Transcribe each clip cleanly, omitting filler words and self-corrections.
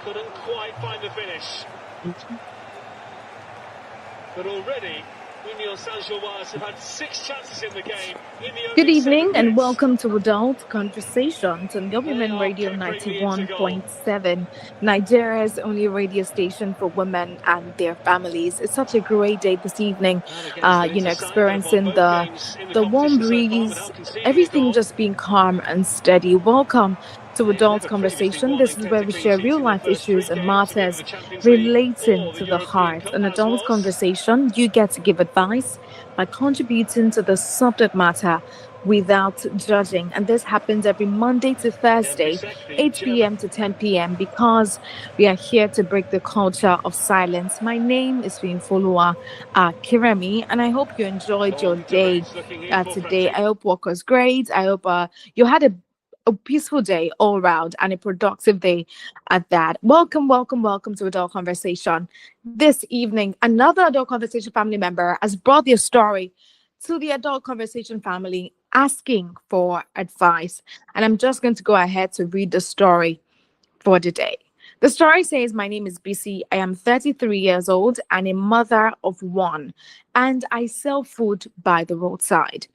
couldn't quite find the finish. But already, Union Saint-Gilloise have had 6 chances in the game. Good evening and welcome to Adult Conversations on Government Radio 91.7, Nigeria's only radio station for women and their families. It's such a great day this evening, experiencing the warm breeze, everything just being calm and steady. Welcome to Adult Conversation. This is where we share real life issues and matters relating to the heart. An adult conversation, you get to give advice by contributing to the subject matter without judging. And this happens every Monday to Thursday, 8 p.m. to 10 p.m. because we are here to break the culture of silence. My name is Finfolua Kiremi, and I hope you enjoyed your day today. I hope work was great. I hope you had a peaceful day all around and a productive day at that. Welcome to Adult Conversation. This evening, another Adult Conversation family member has brought their story to the Adult Conversation family asking for advice. And I'm just going to go ahead to read the story for the day. The story says, my name is BC. I am 33 years old and a mother of one, and I sell food by the roadside.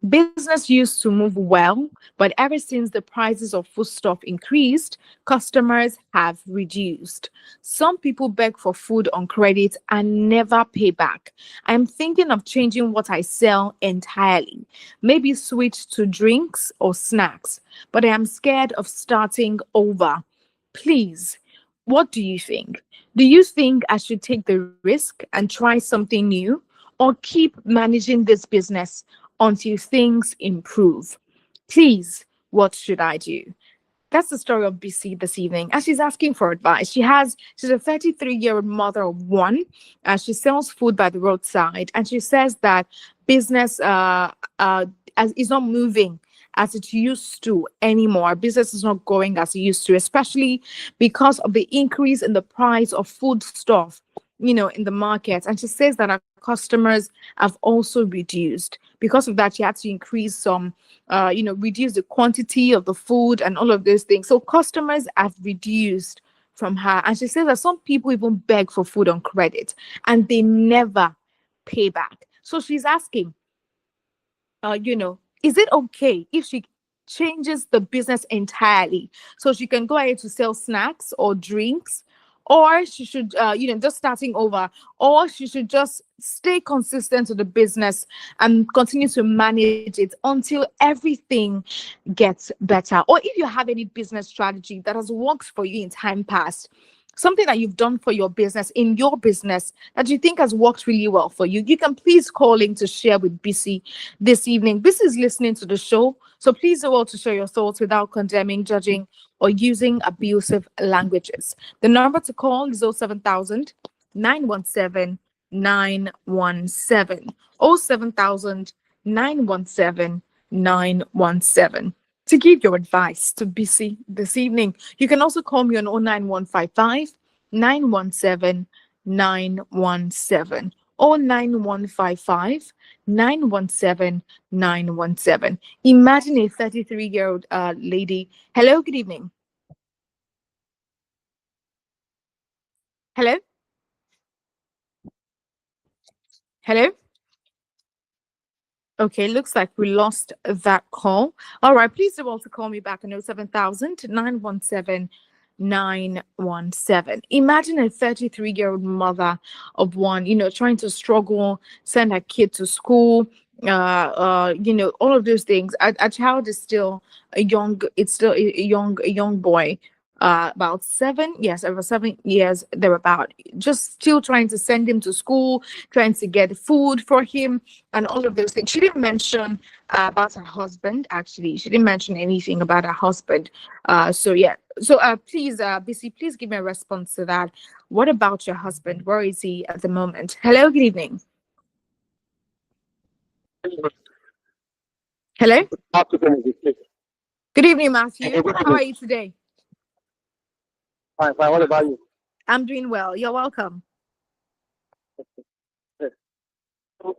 Business used to move well, but ever since the prices of foodstuff increased, customers have reduced. Some people beg for food on credit and never pay back. I'm thinking of changing what I sell entirely, maybe switch to drinks or snacks, but I am scared of starting over. Please, what do you think? Do you think I should take the risk and try something new, or keep managing this business until things improve? Please, what should I do? That's the story of BC this evening. And she's asking for advice. She's a 33-year-old mother of one. She sells food by the roadside. And she says that business is not moving as it used to anymore. Business is not going as it used to, especially because of the increase in the price of food stuff, in the market. And she says that our customers have also reduced. Because of that, she had to increase some, reduce the quantity of the food and all of those things. So customers have reduced from her. And she says that some people even beg for food on credit and they never pay back. So she's asking, is it okay if she changes the business entirely so she can go ahead to sell snacks or drinks? Or she should, just starting over, or she should just stay consistent to the business and continue to manage it until everything gets better. Or if you have any business strategy that has worked for you in time past, something that you've done for your business, in your business, that you think has worked really well for you, you can please call in to share with BC this evening. BC is listening to the show, so please do well to share your thoughts without condemning, judging, or using abusive languages. The number to call is 07000 917 917. 07000 917 917. To give your advice to BC this evening. You can also call me on 09155 917 917. 09155 917 917. Imagine a 33-year-old lady. Hello, good evening. Hello? Hello? Okay, looks like we lost that call. All right, please do also call me back on 07000 917 917. Imagine a 33-year-old mother of one, trying to struggle, send her kid to school, all of those things. A child is still a young boy. About 7 years, over 7 years, thereabout, just still trying to send him to school, trying to get food for him and all of those things. She didn't mention about her husband. Actually, she didn't mention anything about her husband. So please, BC, please give me a response to that. What about your husband? Where is he at the moment? Hello, good evening. Hello. Good evening, Matthew. How are you today? Fine. What about you? I'm doing well. You're welcome.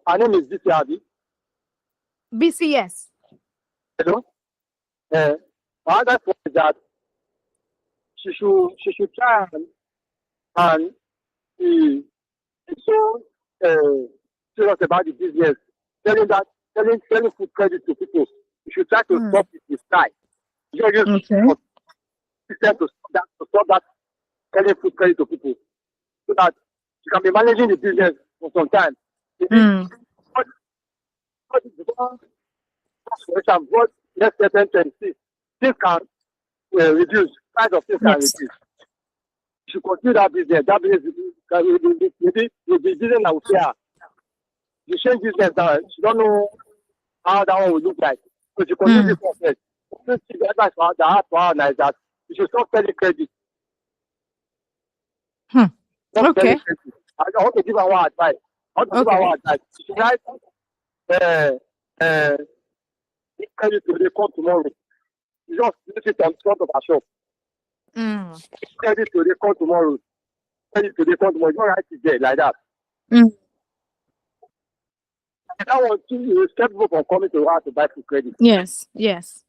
My name is BC. BC, yes. Hello. My other point is that she should try and be so serious about the business, selling food credit to people. You should try to stop it with time. You just Okay. system to stop that selling food credit to people, so that you can be managing the business for some time. Mm. But for example, what next 2026, things can reduce, price of things can Yes. reduce. You should continue that business. That business will be business that will pay her. You change business now, you don't know how that one will look like. So you continue this process. The advice that I have for her now is that you should stop selling credit. Hmm. Stop Okay. selling credit. I want to give her one advice. You should write this credit today, come tomorrow. You just use it on front of her shop. Credit today, come tomorrow. Credit today, come tomorrow. You don't write it there like that. Mm. That one too, you stop people from coming to her to buy food credit. Yes. Yes.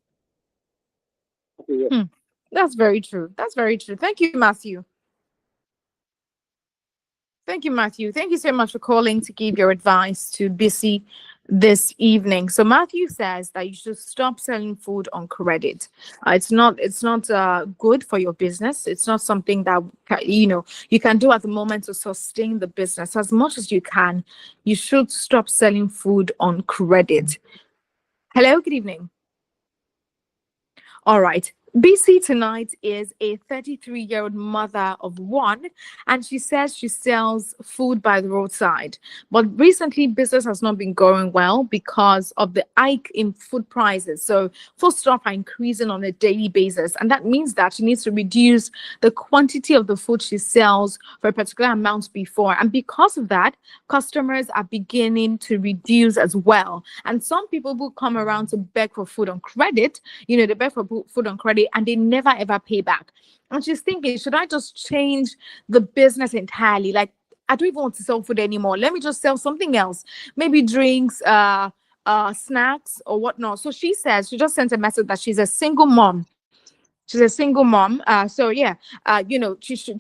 Okay, yeah. That's very true. That's very true. Thank you, Matthew. Thank you, Matthew. Thank you so much for calling to give your advice to Bissy this evening. So Matthew says that you should stop selling food on credit. It's not good for your business. It's not something that you can do at the moment to sustain the business as much as you can. You should stop selling food on credit. Hello, good evening. All right. BC tonight is a 33-year-old mother of one, and she says she sells food by the roadside. But recently, business has not been going well because of the hike in food prices. So food stuff are increasing on a daily basis, and that means that she needs to reduce the quantity of the food she sells for a particular amount before. And because of that, customers are beginning to reduce as well. And some people will come around to beg for food on credit. They beg for food on credit and they never ever pay back. And she's thinking, should I just change the business entirely? Like, I don't even want to sell food anymore. Let me just sell something else, maybe drinks, snacks or whatnot. So she says, she just sent a message that she's a single mom. She's a single mom. She should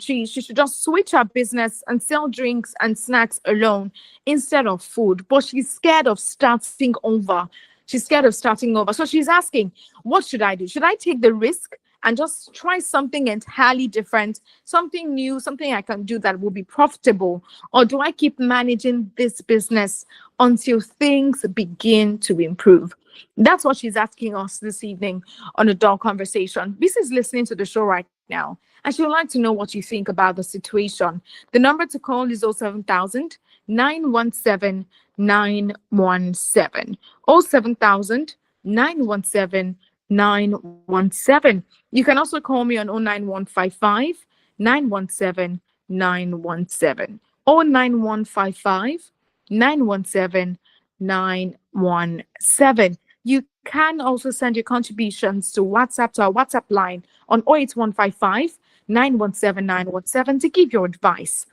just switch her business and sell drinks and snacks alone instead of food. But she's scared of starting over. So she's asking, what should I do? Should I take the risk and just try something entirely different, something new, something I can do that will be profitable? Or do I keep managing this business until things begin to improve? That's what she's asking us this evening on Adult Conversation. This is listening to the show right now, and she would like to know what you think about the situation. The number to call is 07000 917 917. 07000 917 917. You can also call me on 09155 917 917. 09155 917 917. You can also send your contributions to our WhatsApp line on 08155 917 917 to give your advice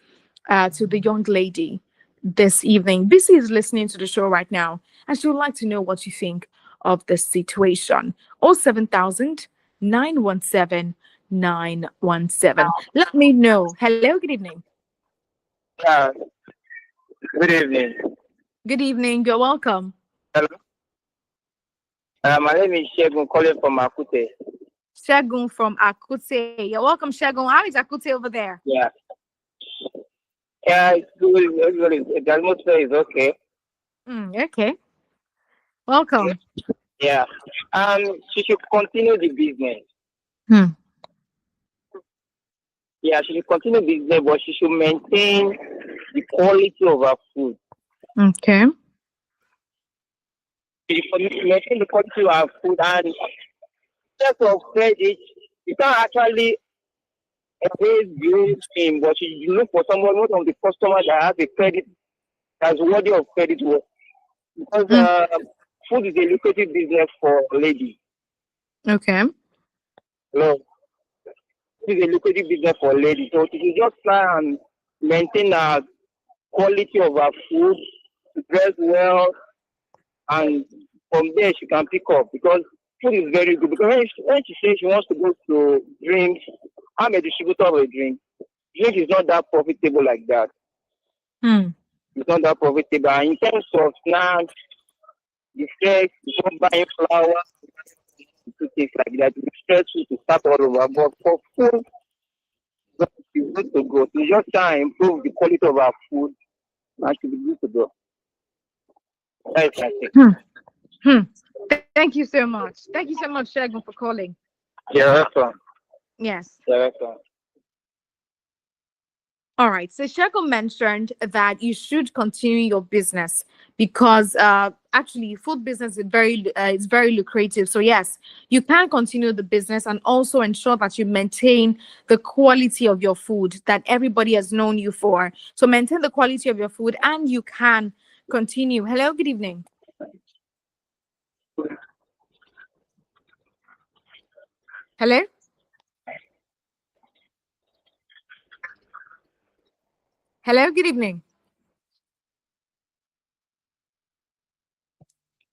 to the young lady this evening. Bissy is listening to the show right now, and she would like to know what you think of this situation. 07000 917 917. Let me know. Hello, good evening. Yeah. Good evening. Good evening. You're welcome. Hello. My name is Shegun, calling from Akute. Shegun from Akute. You're welcome, Shegun. How is Akute over there? Yeah. Yeah, it's good. The atmosphere is okay. Okay. Welcome. Yeah. She should continue the business. Yeah, she should continue business, but she should maintain the quality of her food. Okay. She should maintain the quality of her food, and instead of credit, you can't actually always blame him, but you look for one of the customers that has a credit that's worthy of credit work. Because food is a lucrative business for ladies. Okay. No. Food is a lucrative business for ladies. So she should just try and maintain the quality of her food, dress well, and from there she can pick up, because food is very good. Because when she says she wants to go to drinks I'm a distributor of a drink. Drink is not that profitable like that. It's not that profitable. And in terms of snacks, the stress, you don't buy flour, to things like that. It's stressful to start all over. But for food, it's good to go. We just try and improve the quality of our food and should be good to go. That's my thing. Thank you so much. Thank you so much, Shagun, for calling. You're welcome. Yes. You're welcome. All right. So Shagun mentioned that you should continue your business because actually food business is very lucrative. So yes, you can continue the business and also ensure that you maintain the quality of your food that everybody has known you for. So maintain the quality of your food and you can continue. Hello, good evening. Hello? Hello, good evening.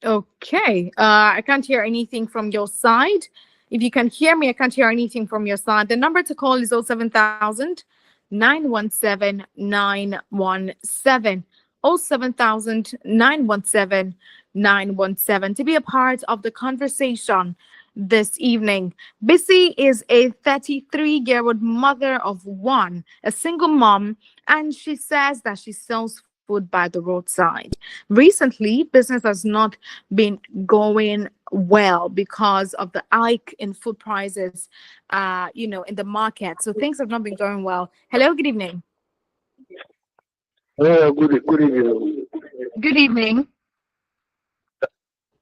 Okay, I can't hear anything from your side. If you can hear me, I can't hear anything from your side. The number to call is 07000 917 917. 07000 917 917 to be a part of the conversation this evening. Bissy is a 33-year-old mother of one, a single mom, and she says that she sells food by the roadside. Recently, business has not been going well because of the hike in food prices, in the market. So things have not been going well. Hello, good evening. Good evening. Good evening.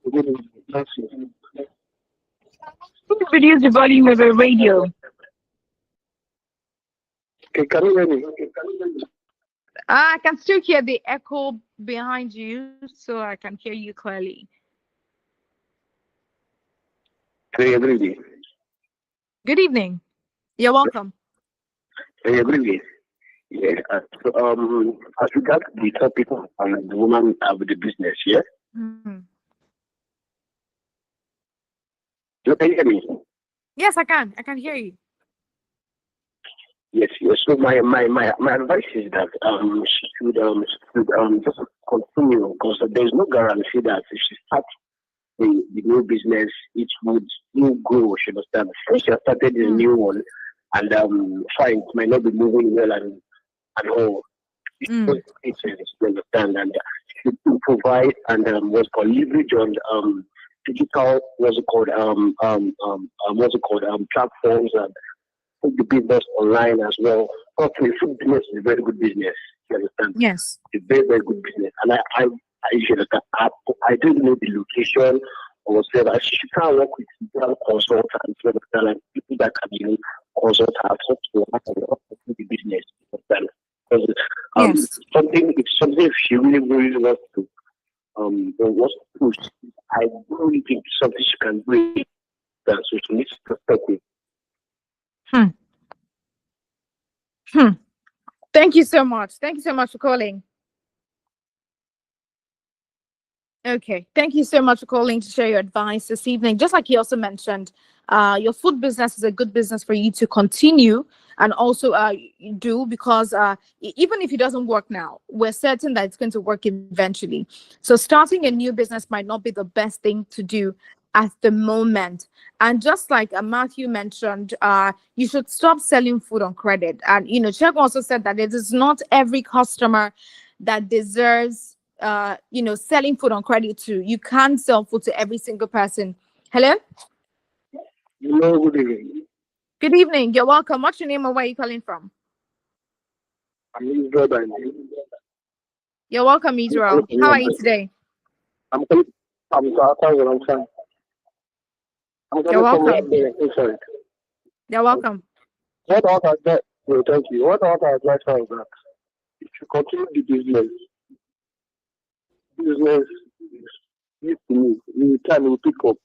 Good evening. Please reduce the volume of the radio. Okay, can you hear me? I can still hear the echo behind you, so I can hear you clearly. Good evening. Good evening. You're welcome. Good evening. Yeah. As regards the topic and the woman with the business, yeah. Mm-hmm. You can hear me? Yes, I can. I can hear you. Yes. So my advice is that she should just continue because there's no guarantee that if she starts the new business, it would still grow. She understand. First, she has started the new one, and fine, it might not be moving well and all. It's you understand, and she should provide and what's called leverage on digital platforms and put the business online as well. Actually, food business is a very good business. You understand? Yes. It's a very, very good business. And I don't know the location or whatever. She can work with consultants, you understand, and people that can consult her to the business. You understand? Because Yes. it's something if she really, really wants to push. I don't really think it's something she can do. So she needs to perspective. Thank you so much. Thank you so much for calling. Okay. Thank you so much for calling to share your advice this evening. Just like you also mentioned, your food business is a good business for you to continue and also do because even if it doesn't work now, we're certain that it's going to work eventually. So starting a new business might not be the best thing to do at the moment. And just like Matthew mentioned, you should stop selling food on credit. And, Chek also said that it is not every customer that deserves selling food on credit too. You can't sell food to every single person. Hello? Hello, good evening. Good evening. You're welcome. What's your name and where are you calling from? I'm Israel by name. You're welcome, Israel. How are you today? I'm fine. I'm fine. You're welcome. Sorry. You're welcome. What I want to advise, thank you. What I want to advise her is that if you continue the business is to move. In time will pick up.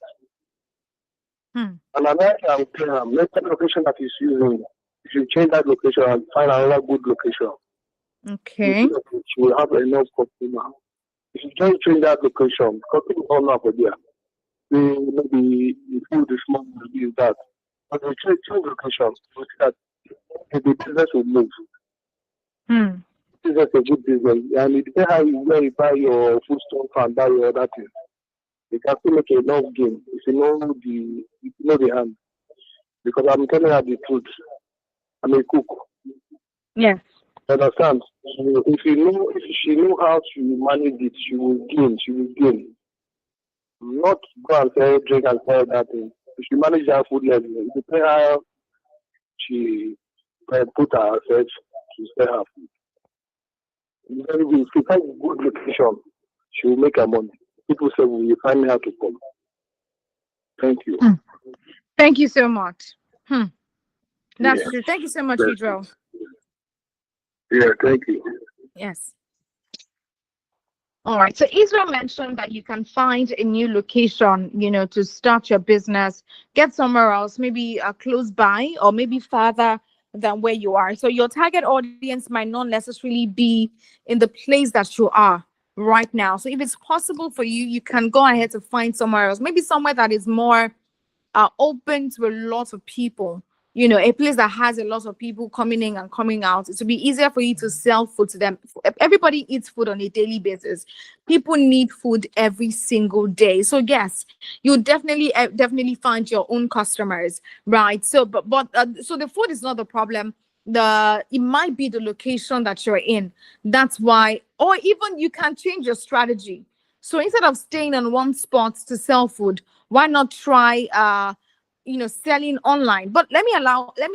And another thing I will tell her, make that location that he's using, if you change that location and find another good location, Okay. she will have enough customer. If you just change that location, customers all know for there. Maybe the food is small, maybe is that. But the change location, you see that the business will move. Business is a good business, and it depends how where you buy your food stuff and buy your other things. You can still make enough gain if you know the hand. Because I'm telling her the truth. I'm a cook. Yes. You understand? So if she know how to manage it, she will gain. She will gain. Not go and sell drink and sell that thing. If she manage her food level, it depends how she put herself to sell her food. Very good. If you find a good location, she will make her money. People say, "Will you find her to come?" Thank you. Thank you so much. That's Yeah. true. Thank you so much, Yes. Pedro. Yeah, thank you. Yes. All right. So Israel mentioned that you can find a new location, to start your business, get somewhere else, maybe close by or maybe farther than where you are. So your target audience might not necessarily be in the place that you are right now. So if it's possible for you, you can go ahead to find somewhere else, maybe somewhere that is more open to a lot of people, a place that has a lot of people coming in and coming out. It will be easier for you to sell food to them. Everybody eats food on a daily basis. People need food every single day. So yes, you definitely find your own customers, right? So so the food is not the problem. It might be the location that you're in. That's why, or even you can change your strategy. So instead of staying on one spot to sell food, why not try selling online? But let me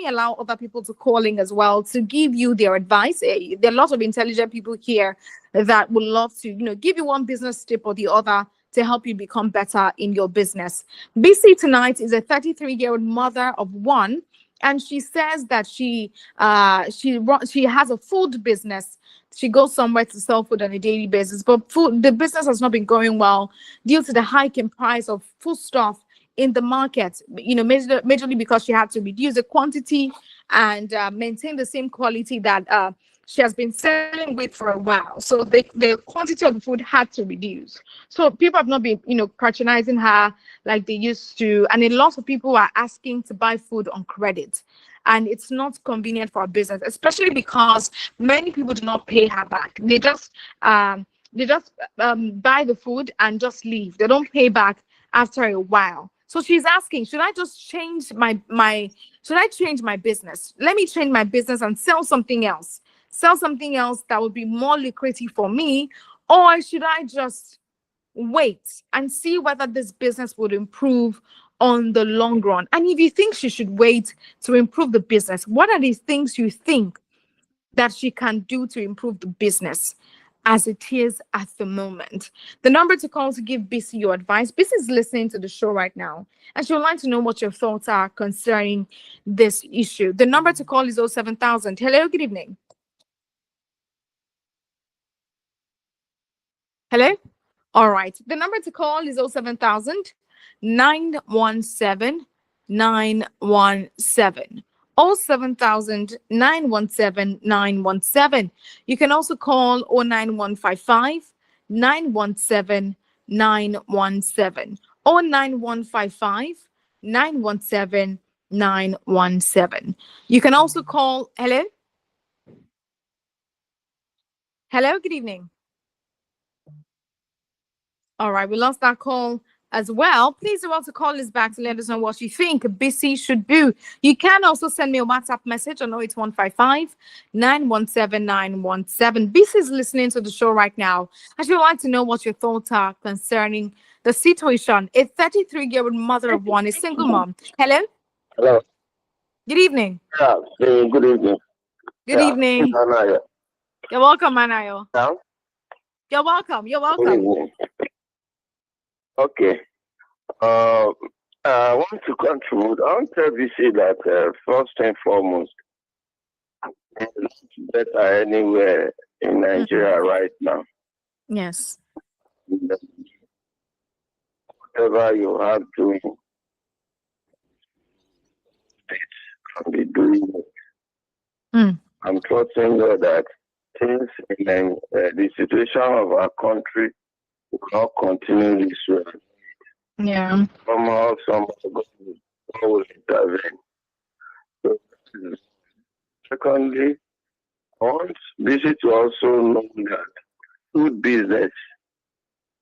allow other people to call in as well to give you their advice. There are lots of intelligent people here that would love to give you one business tip or the other to help you become better in your business. BC tonight is a 33-year-old mother of one, and she says that she has a food business. She goes somewhere to sell food on a daily basis, but the business has not been going well due to the hike in price of foodstuff in the market, majorly because she had to reduce the quantity and maintain the same quality that she has been selling with for a while. So the quantity of the food had to reduce. So people have not been, patronizing her like they used to. And a lot of people are asking to buy food on credit. And it's not convenient for a business, especially because many people do not pay her back. They just buy the food and just leave. They don't pay back after a while. So she's asking, should I just change should I change my business? Let me change my business and sell something else. Sell something else that would be more lucrative for me, or should I just wait and see whether this business would improve on the long run? And if you think she should wait to improve the business, what are these things you think that she can do to improve the business as it is at the moment? The number to call to give BC your advice. BC is listening to the show right now, and she would like to know what your thoughts are concerning this issue. The number to call is 07000. Hello, good evening. Hello? All right. The number to call is 07000 917 917. 07000 917 917. You can also call 09155 917 917. 09155 917 917. You can also call. Hello? Hello, good evening. All right, we lost that call as well. Please do also call us back to let us know what you think BC should do. You can also send me a WhatsApp message on 08155 917 917. BC is listening to the show right now. I would like to know what your thoughts are concerning the situation. A 33-year-old mother of one, a single mom. Hello? Hello. Good evening. Yeah, good evening. Good evening. Anaya. You're welcome, Anayo. Yeah? You're welcome. You're Good welcome. evening. Okay. I want to contribute. I want to tell BC that first and foremost, it's better anywhere in Nigeria right now. Yes. Whatever you have doing, it can be doing it. I'm trusting God that things in the situation of our country will not continue this way. Yeah. Somehow, God will intervene. Secondly, I want BC to also know that food business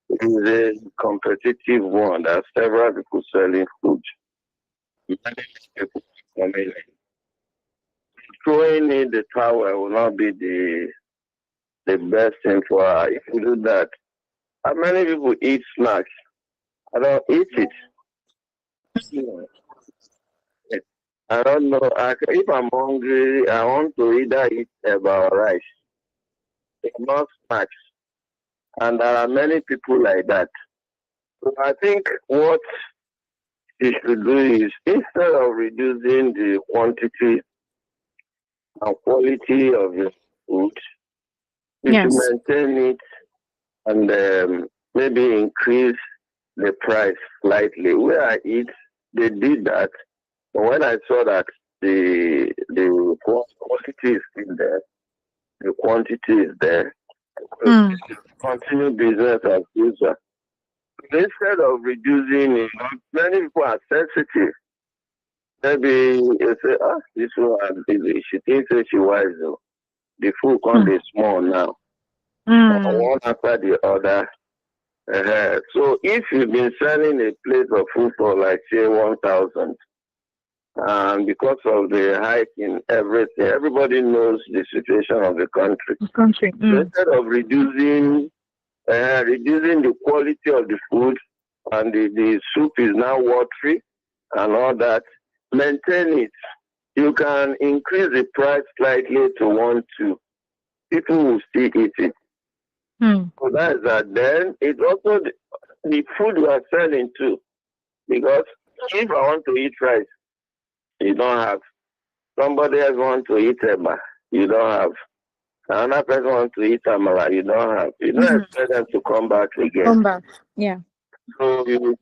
is a competitive one. There are several people selling food. Many people coming in. Throwing in the towel will not be the best thing for her. If you do that, how many people eat snacks? I don't eat it. I don't know. If I'm hungry, I want to either eat eba or rice, not snacks. And there are many people like that. So I think what you should do is instead of reducing the quantity and quality of your food, you should Yes. maintain it and maybe increase the price slightly. Where I eat, they did that. But when I saw that the quality is still there, the quantity is there, continue business as usual. Instead of reducing it, many people are sensitive. Maybe you say, this one, she thinks that she wise though. The food can't be small now. One after the other. So if you've been selling a plate of food for like say 1,000, and because of the hike in everything, everybody knows the situation of the country. So instead of reducing the quality of the food, and the soup is now watery and all that, maintain it. You can increase the price slightly to 1, 2. People will still eat it. So that's that. Then it's also the food you are selling too. Because if I want to eat rice, you don't have. Somebody else wants to eat eba, you don't have. Another person wants to eat amala, you don't have. You don't expect them to come back again. Come back, yeah. So you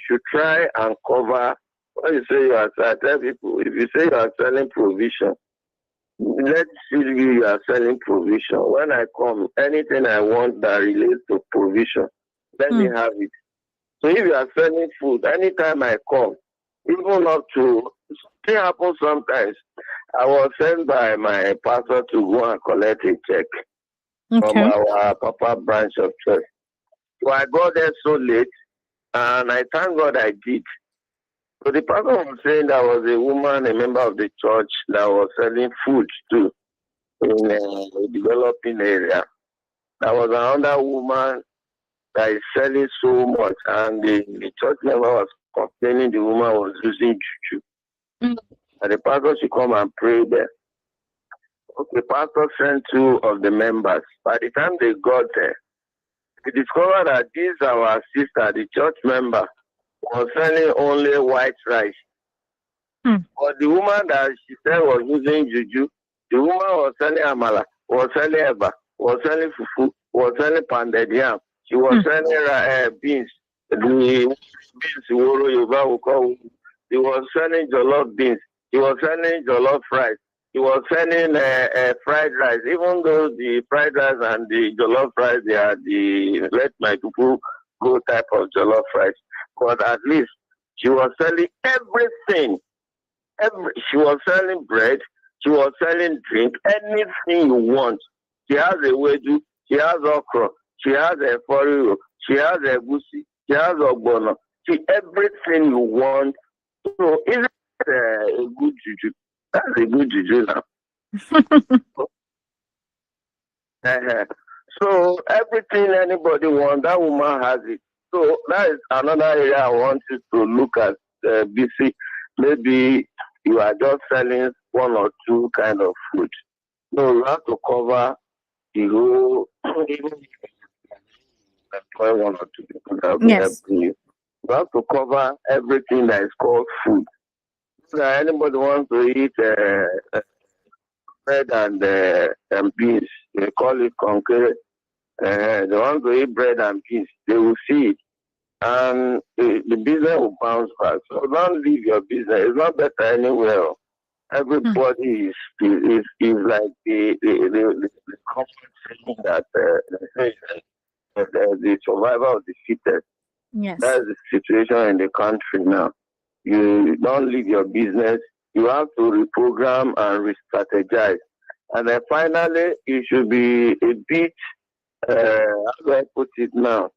should try and cover. When you say you are, I tell people, if you say you are selling provision, let's see you are selling provision. When I come, anything I want that relates to provision, let me have it. So if you are selling food, anytime I come, even up to, it happens sometimes. I was sent by my pastor to go and collect a check from our Papa branch of church. So I got there so late, and I thank God I did. So the pastor was saying there was a woman, a member of the church, that was selling food too in a developing area. There was another woman that is selling so much, and the church member was complaining the woman was using juju. And the pastor should come and pray there. Okay, pastor sent 2 of the members. By the time they got there, they discovered that this our sister, the church member, was selling only white rice. But the woman that she said was using juju, the woman was selling amala, was selling eba, was selling fufu, was selling pounded yam. She was selling beans. The beans, Woro Yoruba will call. He was selling jollof beans. He was selling jollof rice. He was selling fried rice. Even though the fried rice and the jollof rice, they are the let my people go type of jollof rice. But at least she was selling everything. She was selling bread. She was selling drink. Anything you want. She has a wedu. She has okra. She has a foriyo. She has a gusi. She has ogbono. She everything you want. So is it a good juju? That's a good juju now. So everything anybody wants, that woman has it. So that is another area I want you to look at. BC, maybe you are just selling 1 or 2 kind of food. So you have to cover the whole. Even if you employ 1 or 2 people that will help you. You have to cover everything that is called food. So anybody wants to eat bread and beans, they call it concrete. They want to eat bread and beans, they will see it. And the business will bounce back. So don't leave your business. It's not better anywhere. Everybody is like the common saying that the survival of the fittest. Yes. That's the situation in the country now. You don't leave your business. you have to reprogram and re-strategize. And then finally, it should be a bit, how do I put it now?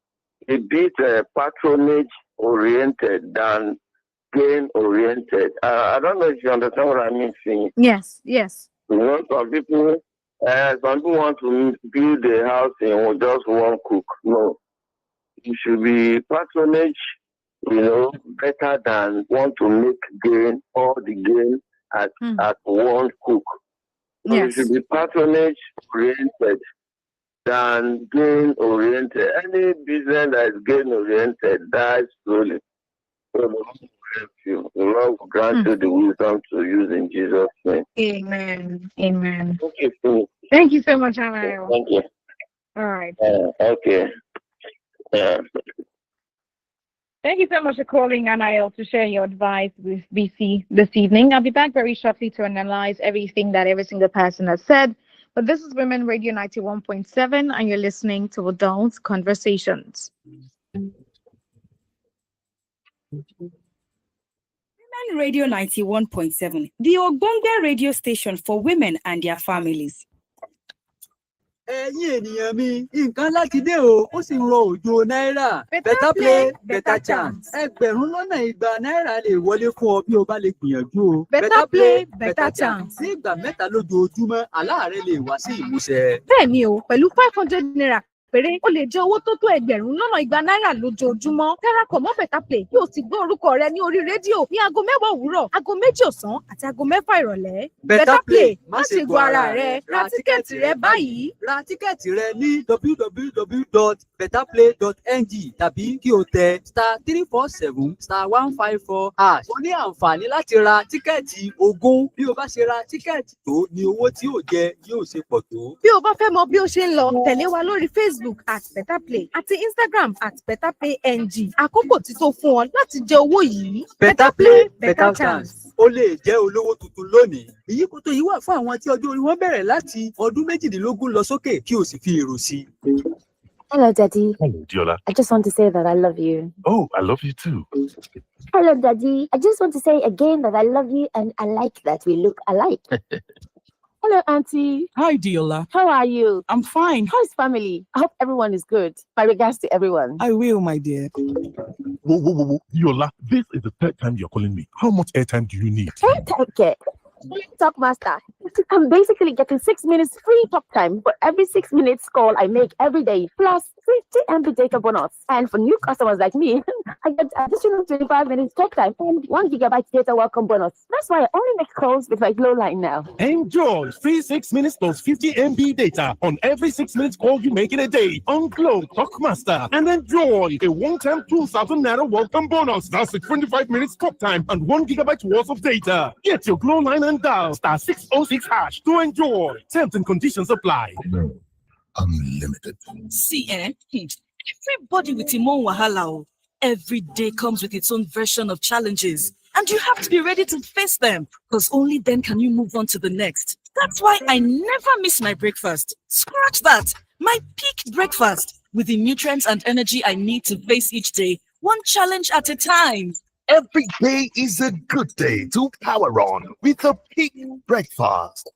A bit patronage-oriented than gain-oriented. I don't know if you understand what I mean saying. Yes, yes. Some people want to build a house in just one cook. No. It should be patronage, better than want to make gain, all the gain at one cook. So it should be patronage-oriented than gain-oriented. Any business that is gain-oriented dies slowly. So the Lord will help you. The Lord will grant you the wisdom to use in Jesus' name. Amen. Amen. Okay, thank you so much, Anayo. Thank you. All right. Okay. Thank you so much for calling, Anayo, to share your advice with BC this evening. I'll be back very shortly to analyze everything that every single person has said. But this is Women Radio 91.7, and you're listening to Adult Conversations. Women Radio 91.7, the Ogbonge radio station for women and their families. Ẹ̀yin ènìyàn mi, nǹkan láti dé o, ó sì ń rọ òjò náírà. Better play, better chance. Ẹgbẹ̀rún lọ́nà igba náírà lè wọlé fún ọ bí o bá lè gbìyànjú o. Better play, better chance. Ní ìgbà mẹ́ta lójoojúmọ́, àlá rẹ lè wá sí ìmúṣẹ. Bẹ́ẹ̀ni o, pẹ̀lú 500 naira péré o lè jẹ owó tó tó ẹgbẹ̀rún lọ́nà igba náírà lójoojúmọ́. Darapọ̀ mọ́ Better Play yóò sì gbọ́ orúkọ rẹ ní orí rédíò ní aago 10 òwúrọ̀, aago 2 ọ̀sán àti aago 6 ìrọ̀lẹ́. Better Play, má ṣe gbọ́ ara rẹ, ra tíkẹ́ẹ̀tì rẹ báyìí. Ra tíkẹ́ẹ̀tì rẹ ní www.betterplay.ng tàbí kí o tẹ *347*154#. O ní àǹfààní láti ra tíkẹ́ẹ̀tì 20. Bí o bá ṣe ra tíkẹ́ẹ̀tì tó ni owó tí o jẹ yóò ṣe pọ̀ tó. Bí o bá fẹ́ mọ bí ó ṣe ń lọ, tẹ̀lé wa lórí Facebook @BetterPlay àti Instagram @BetterPlayNG. Àkókò ti tó fún ọ láti jẹ owó yìí. Better Play, better chance. O lè jẹ́ olówó tuntun lónìí. Ìyíkòtò yìí wà fún àwọn tí ọjọ́ orí wọn bẹ̀rẹ̀ láti ọdún 18 lọ sókè kí o sì fi èrò sí. Hello, Daddy. Hello, Diola. I just want to say that I love you. Oh, I love you too. Hello, Daddy. I just want to say again that I love you and I like that we look alike. Hello, Auntie. Hi, Diola. How are you? I'm fine. How's family? I hope everyone is good. My regards to everyone. I will, my dear. Whoa. Diola, this is the third time you're calling me. How much airtime do you need? Okay. Talk master. I'm basically getting 6 minutes free talk time for every 6 minutes call I make every day, plus 50 MB data bonus. And for new customers like me, I get additional 25 minutes talk time and 1 GB data welcome bonus. That's why I only make calls with my Glow line now. Enjoy free 6 minutes plus 50 MB data on every 6 minutes call you make in a day on Glow Talkmaster, and enjoy a one-time 2,000 Naira welcome bonus. That's a 25 minutes talk time and 1 GB worth of data. Get your Glow line and dial *606# to enjoy. Terms and conditions apply. No, unlimited. See, everybody with him own wahala. Every day comes with its own version of challenges, and you have to be ready to face them, because only then can you move on to the next. That's why I never miss my breakfast. Scratch that. My peak breakfast, with the nutrients and energy I need to face each day, one challenge at a time. Every day is a good day to power on with a peak breakfast.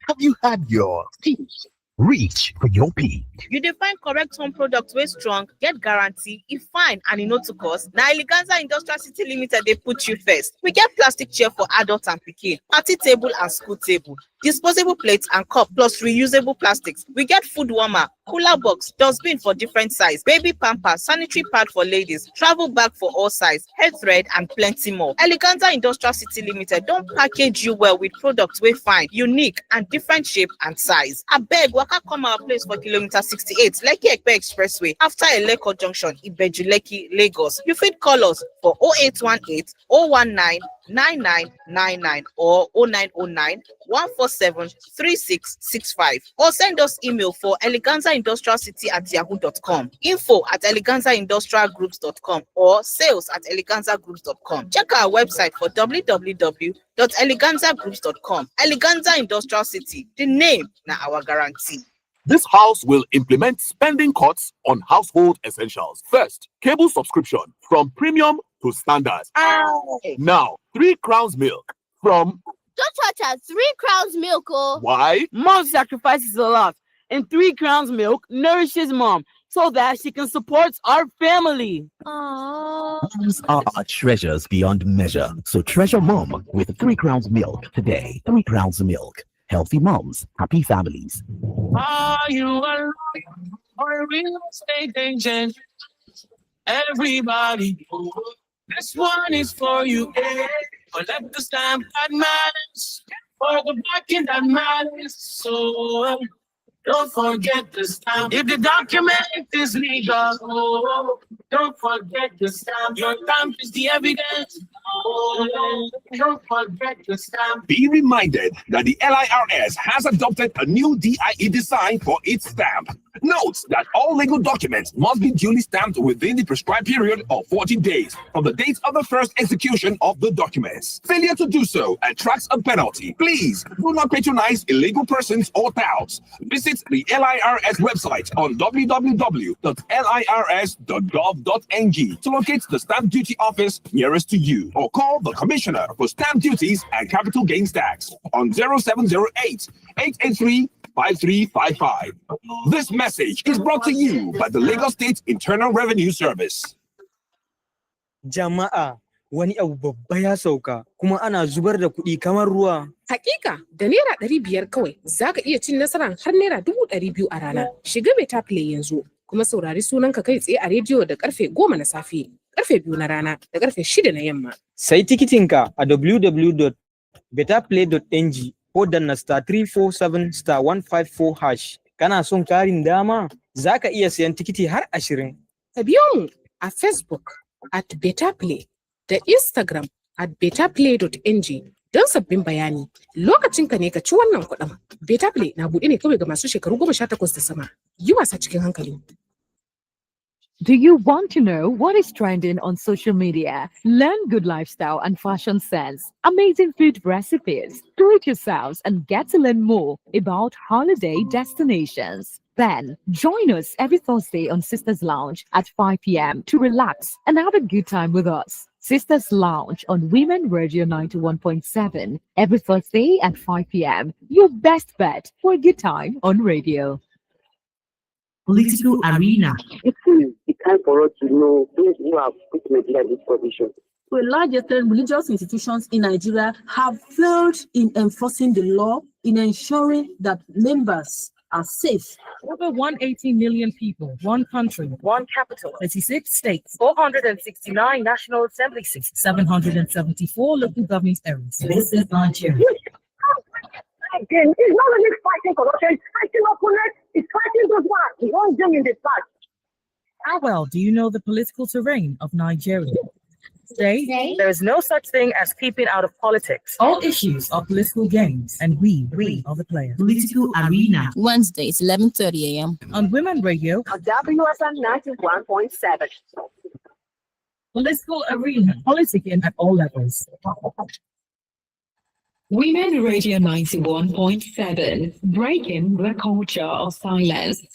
Have you had your peace? Reach for your peak. You define correct home products wey strong, get guarantee, e fine and e no too cost. Na Eleganza Industrial City Limited dey put you first. We get plastic chair for adult and pikin, party table and school table, disposable plates and cup plus reusable plastics. We get food warmer, cooler box, dustbin for different size, baby pamper, sanitary pad for ladies, travel bag for all size, hair thread and plenty more. Eleganza Industrial City Limited don package you well with products wey fine, unique and different shape and size. Abeg waka come our place for kilometer 68 Lekki Epe Expressway after Eleko Junction, Ibeju Lekki, Lagos. You fit call us for 0818 019 9999 or 0909 147 3665, or send us email for eleganzaindustrialcity@yahoo.com, info@eleganzaindustrialgroups.com, or sales@eleganzagroups.com. Check our website for www.eleganzagroups.com. Eleganza Industrial City, the name na our guarantee. This house will implement spending cuts on household essentials. First, cable subscription from premium to standard. Now, 3 crowns milk, from Don't touch us. 3 crowns milk, oh. why? Mom sacrifices a lot, and 3 crowns milk nourishes mom so that she can support our family. Moms are our treasures beyond measure. So treasure mom with 3 crowns milk today. 3 crowns milk. Healthy moms, happy families. Are you alone or a real estate agent? Everybody, this one is for you. Collect the stamp that matters, for the backing that matters. So don't forget the stamp. If the document is legal, don't forget the stamp. Your stamp is the evidence. Don't forget the stamp. Be reminded that the LIRS has adopted a new DIE design for its stamp. Note that all legal documents must be duly stamped within the prescribed period of 14 days from the date of the first execution of the documents. Failure to do so attracts a penalty. Please do not patronize illegal persons or touts. Visit the LIRS website on www.lirs.gov.ng to locate the stamp duty office nearest to you, or call the Commissioner for Stamp Duties and Capital Gains Tax on 0708 883 5355. This message is brought to you by the Lagos State Internal Revenue Service. Jama'a, wani abu babba ya sauka kuma ana zubar da kuɗi kamar ruwa. Hakika, da naira 500 kawai za ka iya cin nasara har naira 200,000 a rana. Shiga Beta Play yanzu kuma saurari sunanka kai tsaye a rediyo da karfe 10 na safe, karfe 2 na rana da karfe 6 na yamma. Sai tikitinka a www.betaplay.ng ko danna *347*154#. Kana son karin dama? Za ka iya sayan tikiti har 20. Ka biyo mu a Facebook @betaplay da Instagram @betaplay.ng don sabbin bayani. Lokacinka ne ka ci wannan kuɗin. Betaplay na buɗe ne kawai ga masu shekaru 18 da sama. Yi wasa cikin hankali. Do you want to know what is trending on social media? Learn good lifestyle and fashion sense, amazing food recipes, treat yourselves, and get to learn more about holiday destinations. Then join us every Thursday on Sisters Lounge at 5 p.m. to relax and have a good time with us. Sisters Lounge on Women Radio 91.7 every Thursday at 5 p.m. Your best bet for a good time on radio. Political arena. It's time for us to know those who have put Nigeria in this position. To a large extent, religious institutions in Nigeria have failed in enforcing the law, in ensuring that members are safe. Over 180 million people, one country, one capital, 36 states, 469 national assembly seats, 774 local government areas. This is Nigeria. Again, it's not only fighting corruption, it's fighting opponents, it's fighting those who want them in the past. How well do you know the political terrain of Nigeria? Today, there is no such thing as keeping out of politics. All issues are political games, and we are the players. Political arena. Wednesdays, 11:30 a.m. On Women Radio, on WSM 91.7. Political arena, politicking at all levels. Women Radio 91.7, breaking the culture of silence.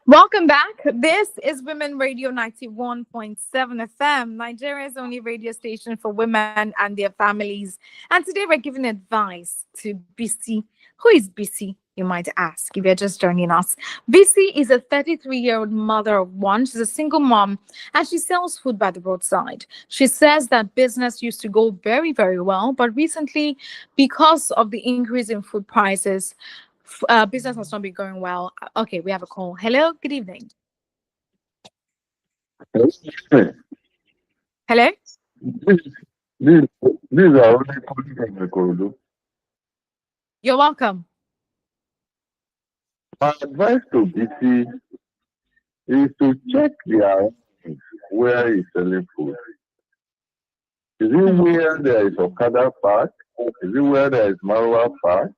Welcome back. This is Women Radio 91.7 FM, Nigeria's only radio station for women and their families. And today we're giving advice to BC. Who is BC, you might ask, if you're just joining us? BC is a 33-year-old mother of one. She's a single mom, and she sells food by the roadside. She says that business used to go very, very well, but recently, because of the increase in food prices, business has not been going well. Okay, we have a call. Hello, good evening. Hello? This is our only calling from Ikorodu. You're welcome. My advice to BC is to check their where he's selling food. Is it where there is Okada Park? Is it where there is Marwa Park?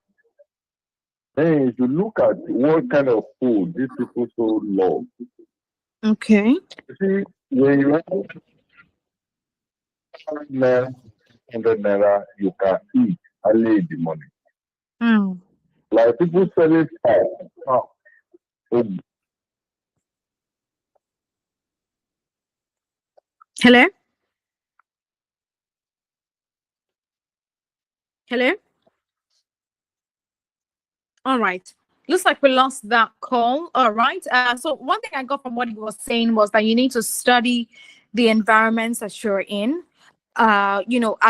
Then if you look at what kind of food these people so love, Okay. See, when you have 100 naira, you can eat early in the morning. Mm. Like people selling stuff. Oh, Hello? Hello? All right. Looks like we lost that call. All right. So one thing I got from what he was saying was that you need to study the environments that you're in. Are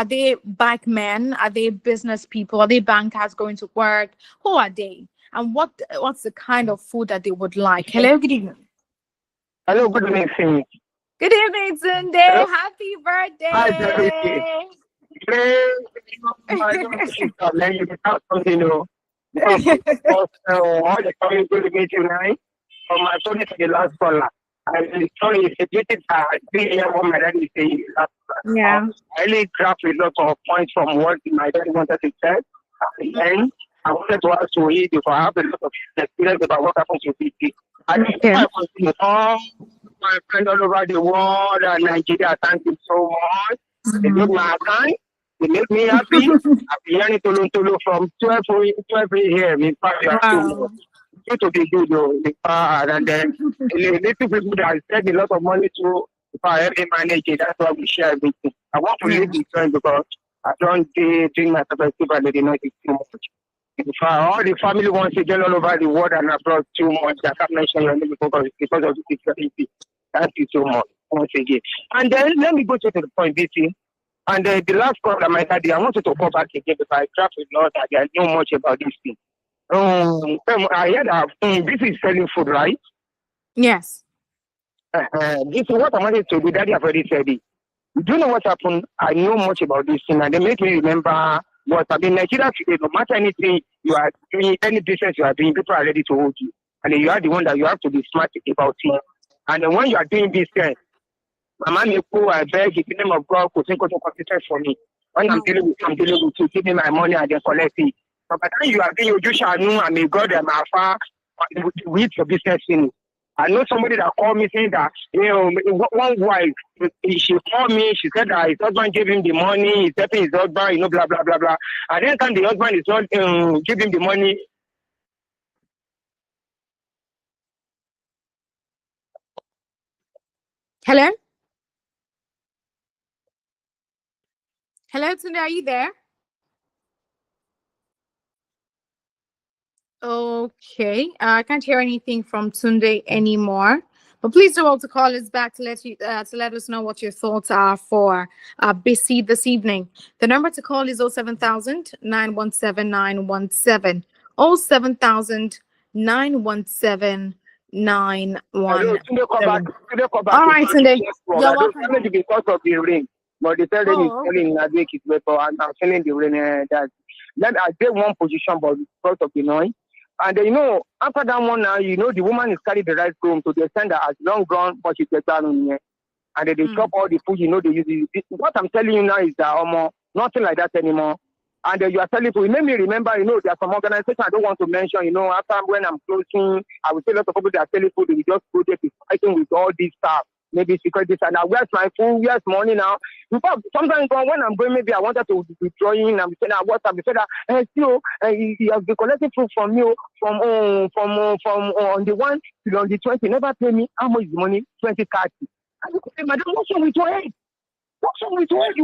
they bike men? Are they business people? Are they bankers going to work? Who are they? And what's the kind of food that they would like? Hello, good evening. Hello, good evening. Good evening, Tunde. Hello? Happy birthday. Hi, Jerry. Because all the coming to the meeting tonight, from my phone to the last caller. I'm sorry if it is 3 a.m. what my dad is saying. Yeah. I really grabbed a lot of points from what my dad wanted to say. At the end, I wanted to ask you if I have a lot of experience about what happens to PT. I continue all my friends all over the world and Nigeria. Thank you so much. They look my account. They make me happy. I've been hearing Tolo from 12 here. In fact, you are too to be good, though. And then little people that spend a lot of money to if I help them manage it. That's why we share everything. I want to leave this friend because I don't drink myself as people and they know it's too much. In fact, all the family wants to get all over the world and abroad too much. I can't mention your name because of the security. Thank you so much once again. And then let me go to the point, BC. And the last problem I had, I wanted to go back again because I trapped with lot that I know much about this thing. I heard that this is selling food, right? Yes. This is what I wanted to do. Daddy have already said it. Do you know what happened? I know much about this thing, and they make me remember what I mean. Nigeria today, no matter anything you are doing, any business you are doing, people are ready to hold you, and then you are the one that you have to be smart about it. And then when you are doing business, Mama Nico, I beg in the name of God, could think of competence for me. When I'm dealing with you, give me my money and then collect it. But by the time you are doing, you shall know, and may God and my father with your business in. I know somebody that called me saying that, one wife, she called me, she said that his husband gave him the money, he's helping his husband, blah, blah, blah, blah. And then time the husband is not giving the money. Hello? Hello, Tunde, are you there? Okay, I can't hear anything from Tunde anymore. But please do want to call us back to let us know what your thoughts are for BC this evening. The number to call is 07000 917 917 07000 917 917. All right, Tunde. You're welcome. Because of the rain, but the third rain is falling in Adek is better, and I'm feeling the rain. Then I take one position, but because of the noise. And after that one now, the woman is carrying the rice home to the extent that has long gone, but she gets down in here. And then they chop all the food, they use it. What I'm telling you now is that nothing like that anymore. And you are telling people, it made me remember, there are some organizations I don't want to mention, after when I'm closing, I will say a lot of people that are selling food, they just go there to fighting with all this stuff. Maybe secret this and now where's my food, where's money now? In fact, sometimes when I'm going, maybe I wanted to withdraw in and say that WhatsApp, he said that he has been collecting food from you from on the 1 till on the 20, never pay me how much is the money, 20, 30. And you say, madam, what's wrong with your head? What's wrong with your head?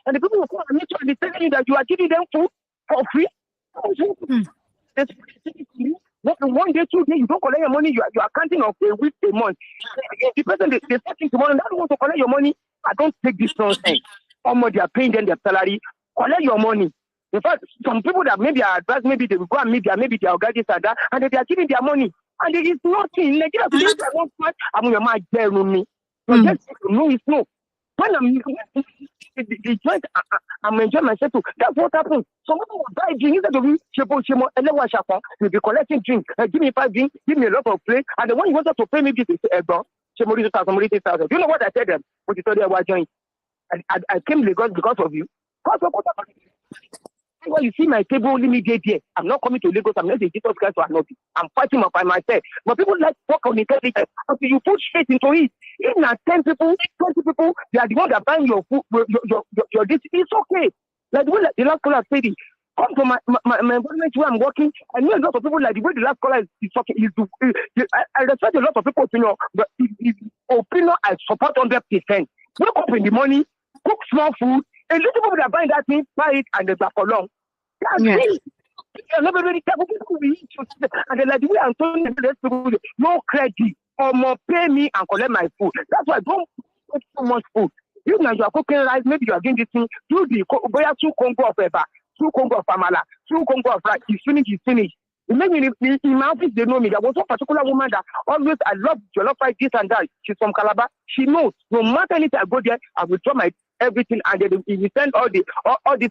And the people who come and meet you, they telling you that you are giving them food for free. One day, 2 days, you don't collect your money, you are counting of a week, a month. The person they talking tomorrow, they don't want to collect your money. I don't take this nonsense. How much they are paying them their salary, collect your money. In fact, some people that maybe are advanced, maybe they will go and maybe they are this and that, and they are giving their money. And there is nothing. Nigeria today, I want to I'm your mind there with me. But just no, it's no. When I'm the joint, I'm enjoying myself too. That's what happens. Some people will buy drink instead of you'll be collecting drink. Give me 5 drinks, give me a lot of plate. And then when you wanted to pay me this, you know what I said them? What you told them about joint? I came to Lagos because of you. Well, you see my table only me get here. I'm not coming to Lagos. I'm not a Jesus Christ or not. I'm fighting by myself. But people like work on intelligence until you put straight into it. Even at 10 people, 20 people, they are the ones that buying your food, your this. It's okay. Like the way the last caller said it. Come to my environment where I'm working. I know a lot of people like the way the last caller is talking. I respect a lot of people's opinion, but his opinion I support 100%. Wake up in the morning, cook small food. A little people that are buying that thing, buy it, and they back for long. That's it. You're not very careful. People will eat you. And they're like, the way I'm telling people, no credit, or more pay me and collect my food. That's why don't put so much food. If now you are cooking rice, maybe you are doing this thing, do the boya 2 Congo of eba, 2 Congo of amala, 2 Congo of rice. It's finished. Maybe in my office, they know me. There was one particular woman that always, I love jollof rice, this and that. She's from Calabar. She knows, no matter anything I go there, I will throw my everything, and they send all this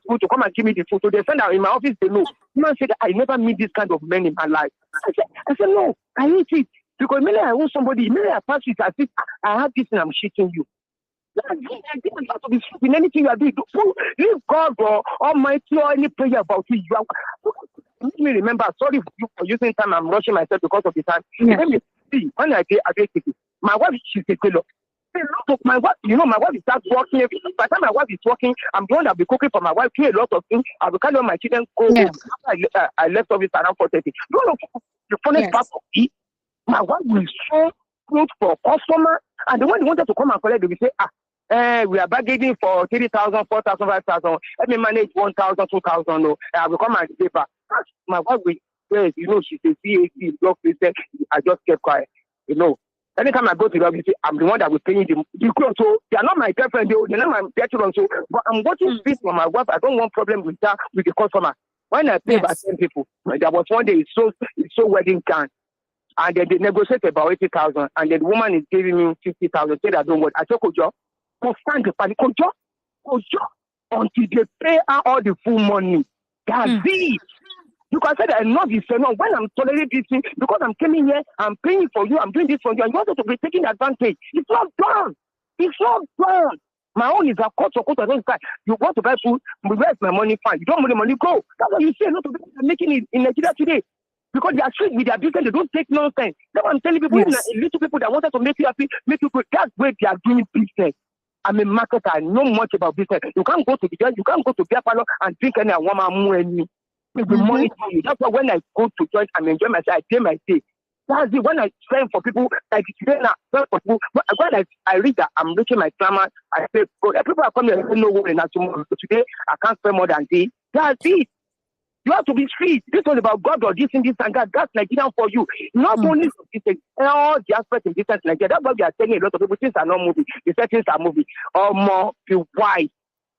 food to come and give me the food. So they send out in my office, they know. Man said, I never meet this kind of men in my life. I said, no, I hate it. Because maybe I owe somebody, maybe I pass it as if I have this and I'm shitting you. I didn't have to be in anything you are doing. Leave God or Almighty or any prayer about it. Let me remember, sorry for using time, I'm rushing myself because of the time. Yeah. Let me see, when I get my wife, she's a tailor. My wife, my wife starts working. By the time my wife is working, I'm the one that will be cooking for my wife, do a lot of things. I will carry on my children go home. After I left office around 4:30. You know, the funniest part of it, my wife will sew clothes for customer, and the one they wanted to come and collect, they will say, we are bargaining for 3,000, 4,000, 5,000. Let me manage 1,000, 2,000. No, I will come and pay back. My wife will say, she's a CAC, block Christian. I just kept quiet, Anytime I go to the office, I'm the one that will pay the clothes. So they are not my girlfriend, they're not my veteran. So, but I'm watching this for my wife. I don't want problem with her, with the customer. When I pay about 10 people, there was one day it's so wedding can. And then they negotiate about 80,000. And then the woman is giving me 50,000. Say that don't work. I said, Kojo, stand the panic. Kojo, until they pay her all the full money. That's it. You can say that enough is enough. When I'm tolerating this thing, because I'm coming here, I'm paying for you, I'm doing this for you, and you want to be taking advantage. It's not done. It's not done. My own is a cost of cost. You want to buy food, where's my money? Fine. You don't want the money, go. That's what you see a lot of people are making it in Nigeria today. Because they are strict with their business, they don't take nonsense. That's what I'm telling people, little people that wanted to make you happy, make you good. That's where they are doing business. I'm a marketer, I know much about business. You can't go to the church, you can't go to beer parlor and drink any woman. Money for you. That's why when I go to church and enjoy myself, I pay my day. That's it. When I spend for people, like today now, for people, when I read that I'm reaching my climax, I say, people are coming and say, no way, not tomorrow. So today, I can't spend more than this. That's it. You have to be free. This was about God or this and this and that. That's Nigerian for you. Not only all the aspects in business Nigeria. That's why we are telling a lot of people things are not moving. The settings are moving. Or more, be wise.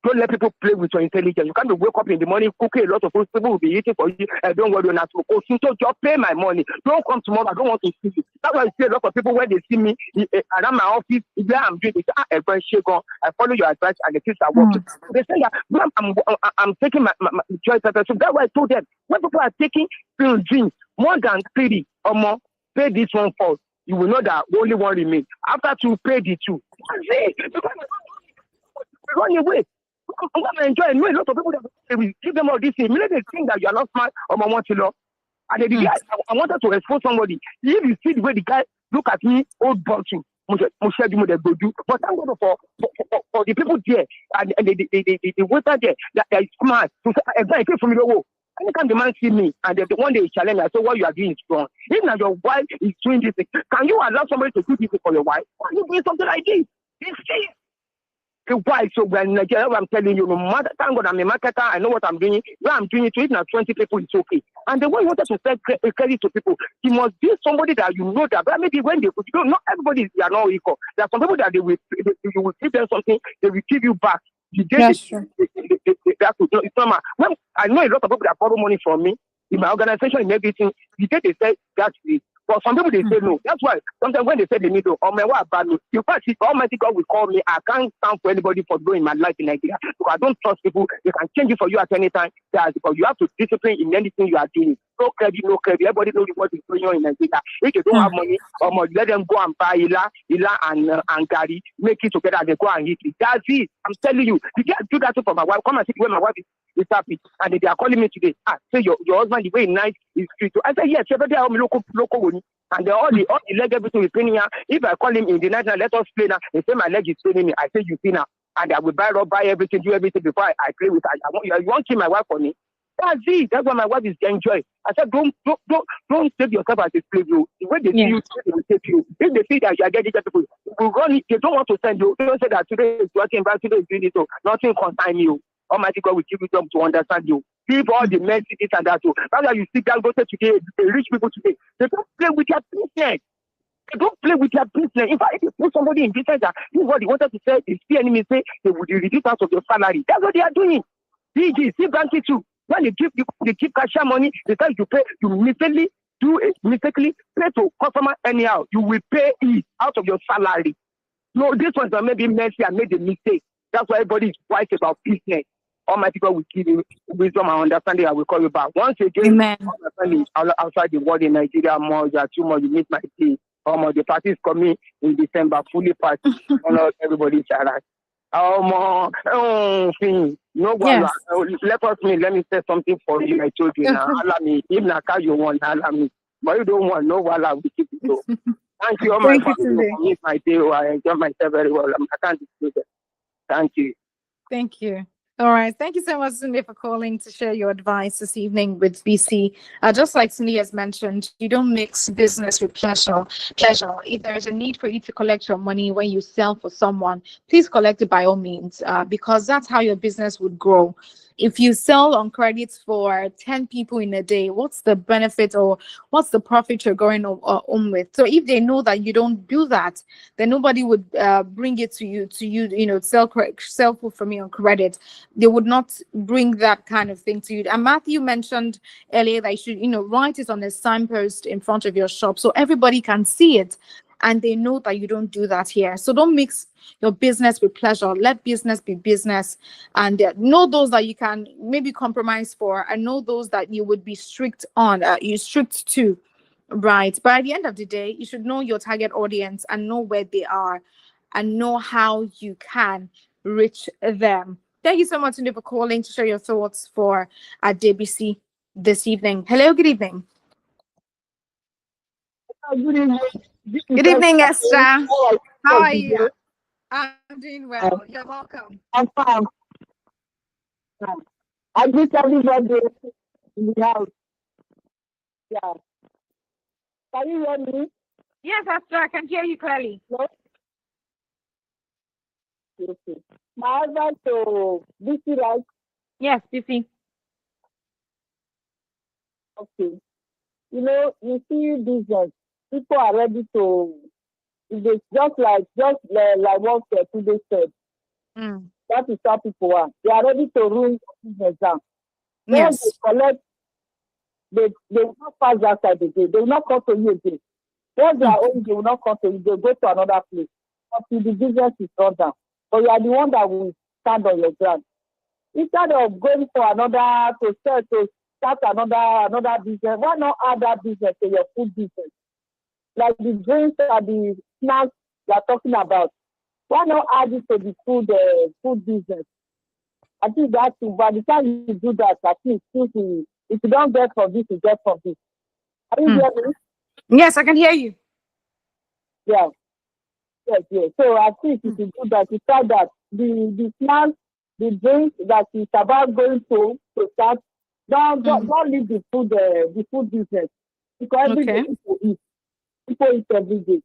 Don't let people play with your intelligence. You can't wake up in the morning, cooking a lot of food. People will be eating for you. Don't worry, not to go. So just pay my money. Don't come tomorrow. I don't want to see you. That's why I see a lot of people when they see me around my office, where I'm doing, they say, everyone shake on. I follow your advice and the things are working. They say, I'm taking my choice. So that's why I told them, when people are taking drinks, more than 30 or more, pay this one first. You will know that only one remains. After to pay the two. That's it. Because run away. I'm going to enjoy. I know a lot of people that will give them all this thing. Maybe they think that you are not smart or want to know. And the guy, I wanted to expose somebody. If you see the way the guy look at me, old bottle, but thank God for the people there and the waiter there that is smart. So I came from the anytime the man see me and the one day he challenge me, I say what you are doing is wrong. If now your wife is doing this thing, can you allow somebody to do this for your wife? Why are you doing something like this? It's safe. Why? So when Nigeria, I'm telling you, no matter, thank God I'm a marketer, I know what I'm doing. Where I'm doing it to, if not 20 people, it's okay. And the way you wanted to sell credit to people, he must be somebody that you know that. But maybe when they, not everybody are not equal. There are some people that you will give them something, they will give you back. You get it's normal. When I know a lot of people that borrow money from me in my organization and everything, you get they say that's it. But some people, they say no. That's why sometimes when they say they need to, oh man, what about me? You can't see, Almighty God will call me. I can't stand for anybody for doing my life in Nigeria. Because I don't trust people. They can change it for you at any time. Because you have to discipline in anything you are doing. no credit, no credit. Everybody knows what is going on in Nigeria. If you don't have money, let them go and buy Ila and Gary, make it together and they go and eat it. That's it. I'm telling you. You can't do that for my wife. Come and see where my wife is happy. And they are calling me today. Say your husband the way nice is street. So I said, yes, everybody have local money. And all the leg, everything is paining here. If I call him in the night now, let us play now. They say my leg is paining me. I say you see now. And I will buy everything, do everything before I play with her. You want to kill my wife for me? That's it. That's what my wife is enjoying. I said, don't take yourself as a slave. The way they see you, they will take you. If they see that you are getting people, will run it. They don't want to send you. They don't say that today is working, but today is doing it. So nothing concern you. Almighty God will give you them to understand you. Give all the mercy, this and that. So that's why you see that go today, the rich people today. They don't play with their business. They don't play with their business. In fact, if you put somebody in business that this is what they wanted to say, the fear enemy say they would reduce out of your salary. That's what they are doing. DG, see banking too. When they give cashier money, they tell you to pay, you mistakenly pay to customer anyhow. You will pay it out of your salary. No, this one maybe messy and made a mistake. That's why everybody is wise about business. Almighty God will give you wisdom and understanding. I will call you back. Once again, outside the world in Nigeria, more, you are too much, you meet my team. The party is coming in December, fully packed. Everybody shall right. No, yes. Let me say something for you. I told you now. Allow me. If Naka you want, allow me. But you don't want, no, while we keep it so. Thank you, all my family. For me, my day. I enjoy myself very well. I can't disclose it. Thank you. Thank you. All right. Thank you so much, Cindy, for calling to share your advice this evening with BC. Just like Cindy has mentioned, you don't mix business with pleasure. If there is a need for you to collect your money when you sell for someone, please collect it by all means, because that's how your business would grow. If you sell on credits for 10 people in a day, what's the benefit or what's the profit you're going on with? So if they know that you don't do that, then nobody would bring it to you, sell food for me on credit. They would not bring that kind of thing to you. And Matthew mentioned earlier that you should, write it on a signpost in front of your shop so everybody can see it and they know that you don't do that here. So don't mix your business with pleasure. Let business be business, and know those that you can maybe compromise for, and know those that you would be strict to, right? But at the end of the day, you should know your target audience and know where they are and know how you can reach them. Thank you so much, Cindy, for calling to share your thoughts for DBC this evening. Hello, good evening. Good evening. Good evening, Esther. How are you? I'm doing well. You're welcome. I'm fine. I greet everybody in the house. Yeah. Can you hear me? Yes, Esther, I can hear you clearly. Yes. Okay. My advice to BC, right? Yes, BC. Okay. You see business. People are ready to. It's just like what Thurdays said. That is how people are. They are ready to ruin business down. Yes. When they collect, they will not pass that side again. They will not come to you again. Once they are own, they will not come to you. They will go to another place. Until the business is run down. But you are the one that will stand on your ground. Instead of going for another to start another business, why not add that business to your food business? Like the drinks and the snacks you are talking about. Why not add it to the food business? I think that by the time you do that, at least if you don't get from this, you get from this. Are you hearing me? Yes, I can hear you. Yeah. Yes. So I think if you do that, you start that the snacks, the drinks that is about going to start, don't leave the food business. Because every day people eat every day.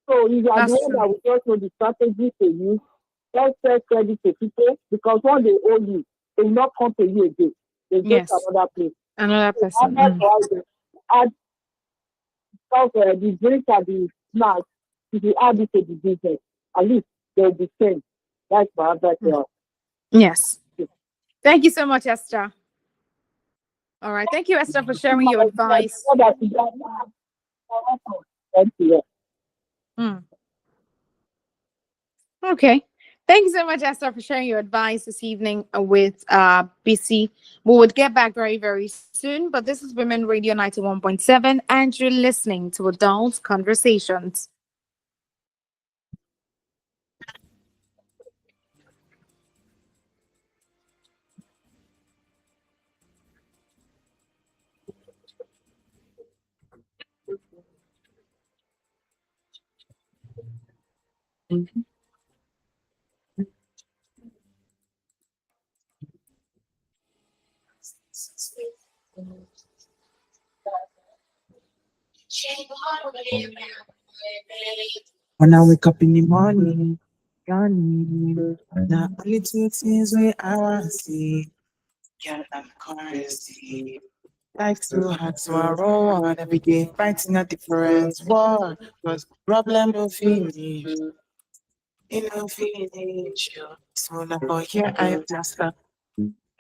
So you are the one that will just know the strategy to use. Just sell credit to people, because when they owe you, they will not come to you again. They go to another place. Another person. Add the drinks and the snacks, if you add it to the business, at least they'll be same. That's my advice. Yes. Thank you so much, Esther. All right. Thank you, Esther, for sharing your advice. Thank you. Okay. Thank you so much, Esther, for sharing your advice this evening with BC. We would get back very, very soon, but this is Women Radio 91.7, and you're listening to Adult Conversations. When I wake up in the morning, yawning, the only two things we I want to see, girl, I'm crazy. Life too hard, so I roll on every day, fighting a different war. Cause problem no finish, it no finish. So now for here I plaster.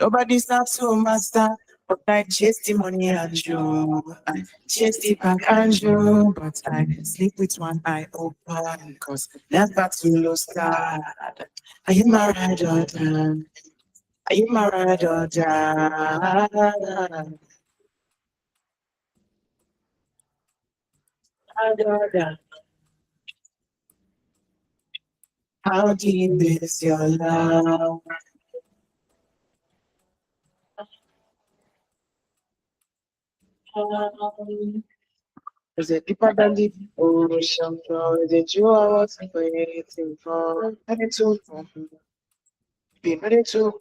Nobody's not so master, but I chase the money and you. I chase the bank and you, but I sleep with one eye open, cause never to lose God. Are you my ride or die? Are you my ride or die? How deep is your love? Is it deeper than the ocean floor? Is it you I was waiting for? Ready to be ready to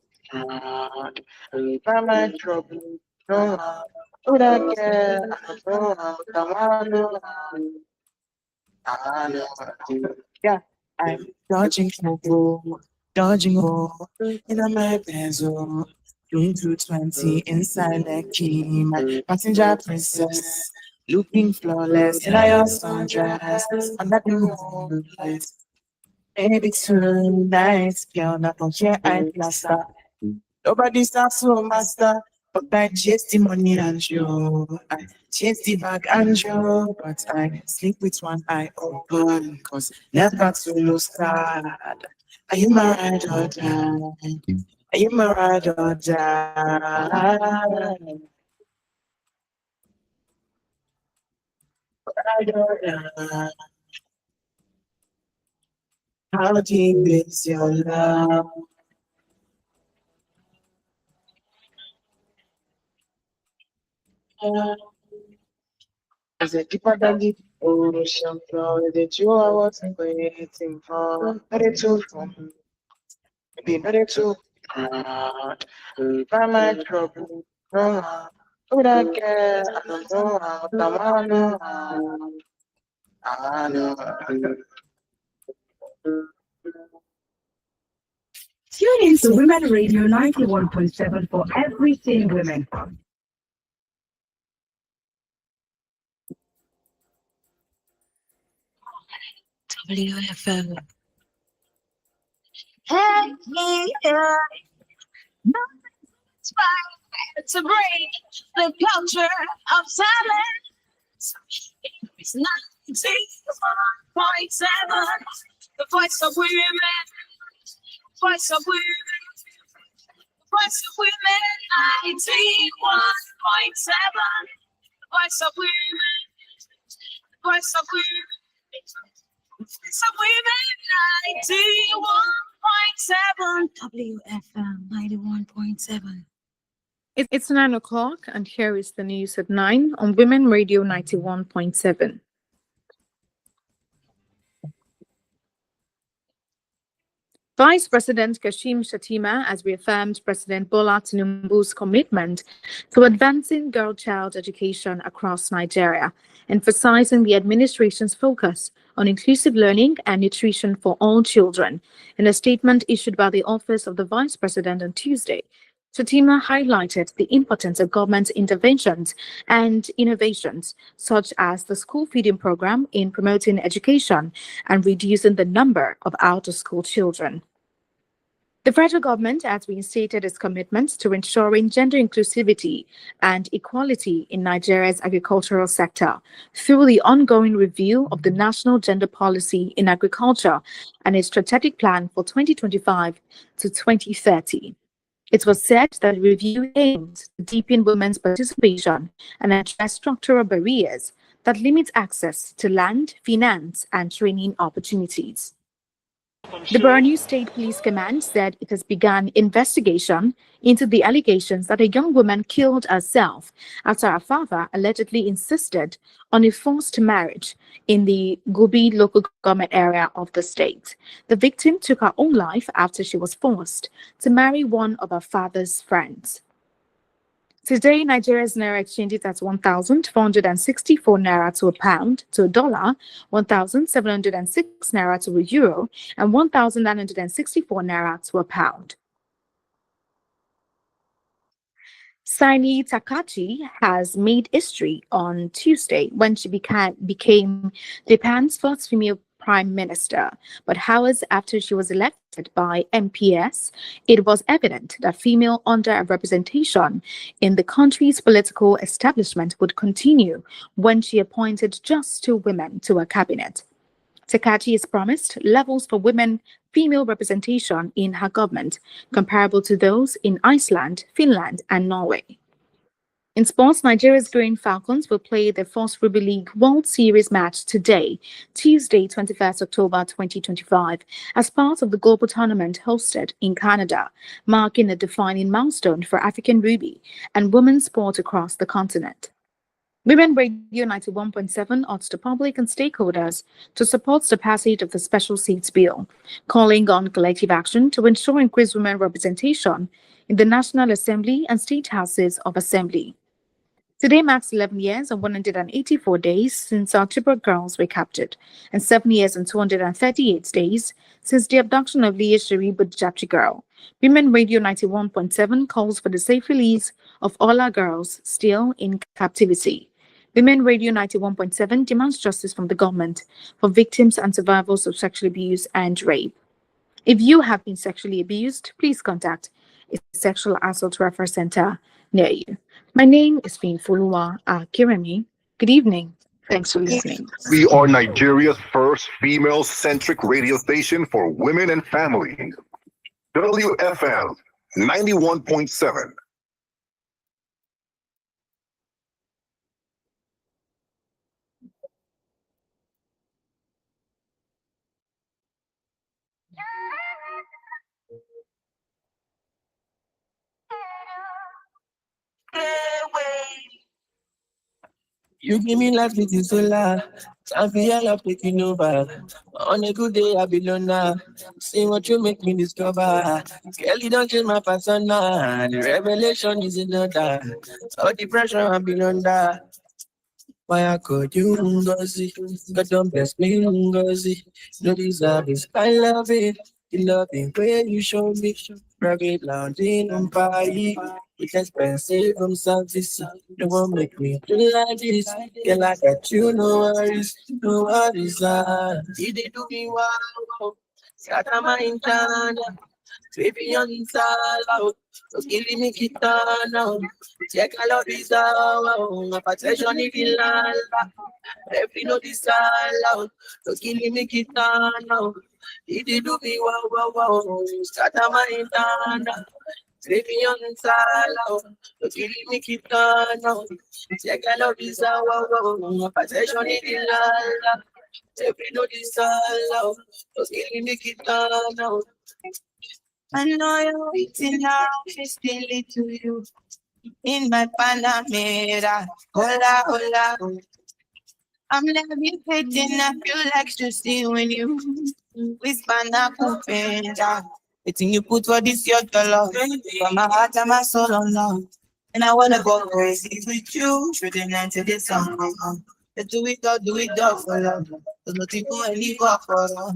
by my trouble. No, would I care? I know. Yeah, I'm dodging trouble, dodging all in my bezel. Doing 220 inside the key, my passenger princess, looking flawless in your sundress, under the moonlight. Maybe tonight, girl, not from here I plaster. Nobody starts to master, but I chase the money and you. I chase the bag and you, but I sleep with one eye open, cause never to lose God. Are you my ride or die? Are you my ride or die? Ride or die. How deep is your love? Is it deeper than the ocean floor? Is it you I was waiting for? Ready to come, be ready to by my trouble. No, would I care? I don't know how I know. I know. Tune in to Women Radio 91.7 for everything women. WFM. Hey, yeah. It's fine to break the culture of silence. It's 91.7, the voice of women, voice of women, voice of women, 91.7, voice of women, voice of women. Some women, 91.7 WFM 91.7. It's 9 o'clock, and here is the news at 9 on Women Radio 91.7. Vice President Kashim Shettima has reaffirmed President Bola Tinubu's commitment to advancing girl-child education across Nigeria, emphasizing the administration's focus on inclusive learning and nutrition for all children. In a statement issued by the Office of the Vice President on Tuesday, Shettima highlighted the importance of government interventions and innovations, such as the school feeding program, in promoting education and reducing the number of out-of-school children. The federal government has reinstated its commitment to ensuring gender inclusivity and equality in Nigeria's agricultural sector through the ongoing review of the National Gender Policy in Agriculture and its strategic plan for 2025 to 2030. It was said that the review aims to deepen women's participation and address structural barriers that limit access to land, finance, and training opportunities. The Borno State Police Command said it has begun investigation into the allegations that a young woman killed herself after her father allegedly insisted on a forced marriage in the Gubi local government area of the state. The victim took her own life after she was forced to marry one of her father's friends. Today, Nigeria's naira exchange is at 1,464 naira to a pound, to a dollar, 1,706 naira to a euro, and 1,964 naira to a pound. Saini Takachi has made history on Tuesday when she became Japan's first female prime minister. But hours after she was elected by MPS, it was evident that female underrepresentation in the country's political establishment would continue when she appointed just 2 women to her cabinet. Takachi has promised levels for women female representation in her government comparable to those in Iceland, Finland, and Norway. In sports, Nigeria's Green Falcons will play their first Rugby League World Series match today, Tuesday, 21st October 2025, as part of the global tournament hosted in Canada, marking a defining milestone for African rugby and women's sport across the continent. Women Radio 91.7 urged the public and stakeholders to support the passage of the Special Seats Bill, calling on collective action to ensure increased women representation in the National Assembly and State Houses of Assembly. Today marks 11 years and 184 days since our Chibok girls were captured, and 7 years and 238 days since the abduction of Leah Sharif Budjapchi girl. Women Radio 91.7 calls for the safe release of all our girls still in captivity. Women Radio 91.7 demands justice from the government for victims and survivors of sexual abuse and rape. If you have been sexually abused, please contact a sexual assault reference center near you. My name is Finfuluwa Kiremi. Good evening. Thanks for listening. We are Nigeria's first female-centric radio station for women and family. WFM 91.7. You give me life with the solar. I feel like taking over. On a good day, I be loner. See what you make me discover. Girl, you don't change my persona. The revelation is in order. All the pressure I be under. Why I call you Ngozi? God don't bless me, Ngozi. No deserve this. I love it. The loving way you show me. Private lounge in Mumbai. It's expensive from service. They won't make me feel like this. Girl, I got you, no worries. No worries. Did they do me wow? Scatter my intana. Baby, on inside out. So give me guitar now. Check I love this out. My protection is in love. Every note is all out. So give me guitar now. Did they do me wow? Scatter my intana. Baby, on inside out. So give me guitar now. Check I love this out. My protection is in love. Every note is all out. So give me guitar now. I know you're waiting now, she's still it to you. In my Panamera, hola, hola. I'm levitating, I feel like to see when you whisper na kupenda. The thing you put for this your dollar, from my heart and my soul on love. And I wanna go crazy with you, through the night till the sun come on. Let's do it all for love. There's nothing for any for love.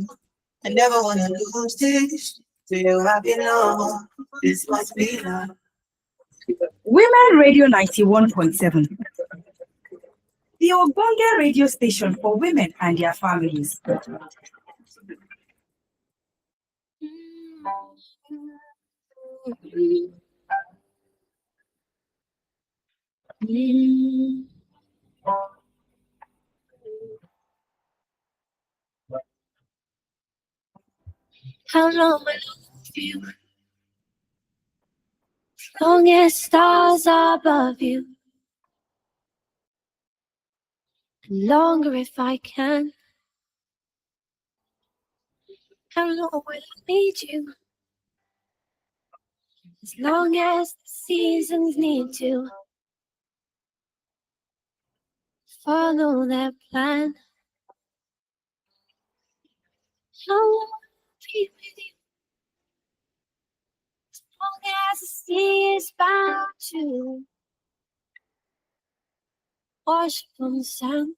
I never wanna lose this. To you I belong. This must be love. Women Radio 91.7. The Ogbonge radio station for women and their families. How long will I love you? As long as stars are above you. And longer if I can. How long will I need you? As long as the seasons need to follow their plan. How long will I be with you? As long as the sea is bound to wash from the sand.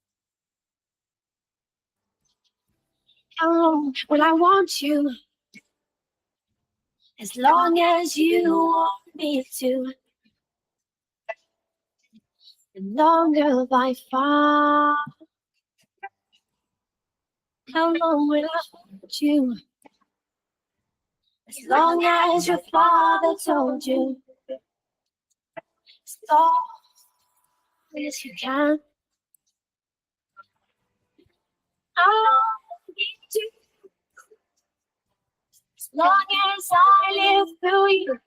How long will I want you? As long as you want me to. The longer by far. How long will I hold you? As long as your father told you. As long as you can. I'll need you. As long as I live through you.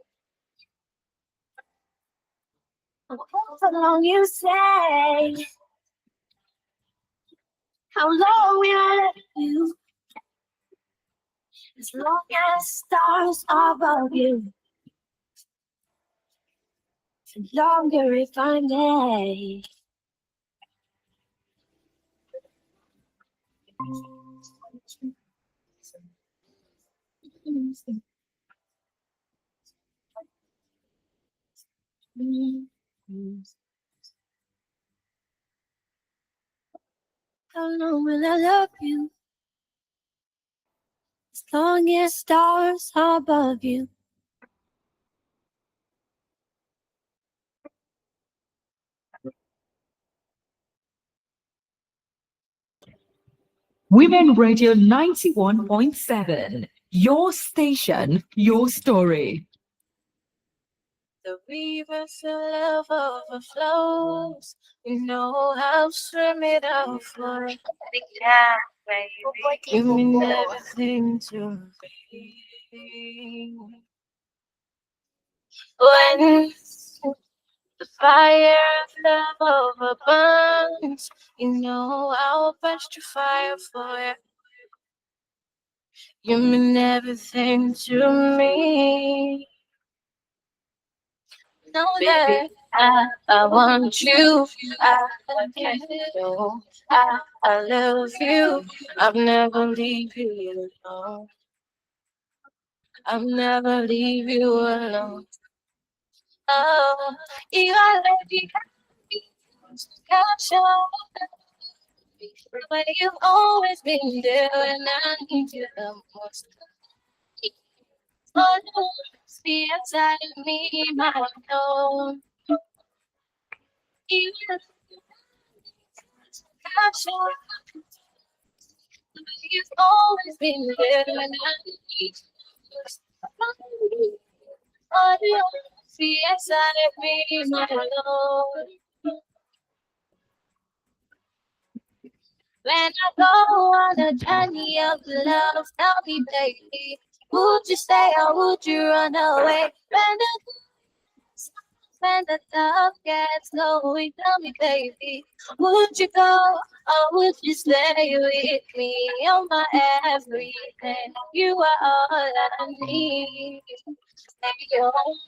How long you say? How long will I let you? As long as stars are above you. And longer if I may. How long will I love you? As long as stars are above you. Women Radio 91.7. Your station, your story. The rivers of love overflows. You know how to swim it out for. You mean everything to me. When the fire of love overburns, you know I'll burst your fire for you. You mean everything to me. Know that I want you. I can't know. I love you. I'll never leave you alone. I'll never leave you alone. Oh, you are lucky. Capture but you've always been there when I need you the most. Oh, no, see inside of me, my own. You are capture but you've always been there when I need you the most. Oh, no, see inside of me, my own. When I go on a journey of love, tell me, baby, would you stay or would you run away? When the love gets going, tell me, baby, would you go or would you stay with me? You're my everything, you are all I need. Stay home.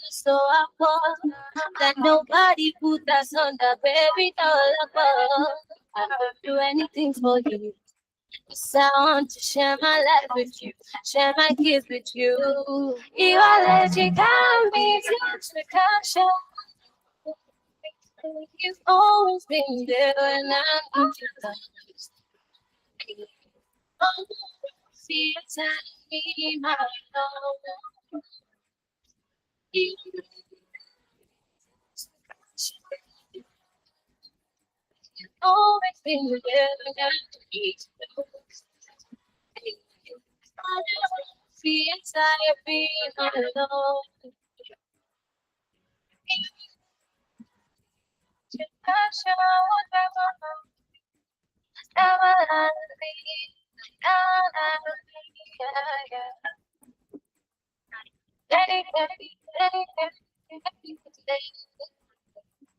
So I want that nobody put us on the baby doll above. I would do anything for you. Yes, I want to share my life with you, share my gifts with you. You are legend, can't be touched, the culture. You've always been there when I need you the most. Oh, see you telling me my love. You've always been there when I need you the most. Feels like being alone.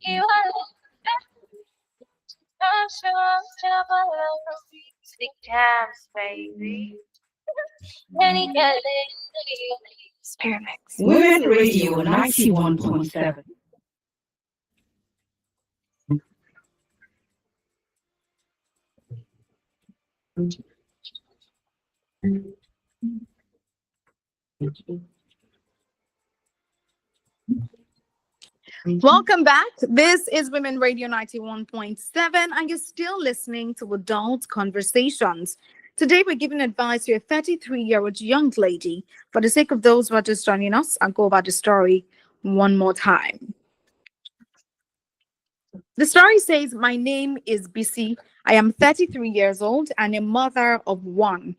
You are times, baby. Spirit Mix. Women Radio 91.7. Welcome back. This is Women Radio 91.7, and you're still listening to Adult Conversations. Today, we're giving advice to a 33-year-old young lady. For the sake of those who are just joining us, I'll go over the story one more time. The story says, my name is Bisi. I am 33 years old and a mother of one.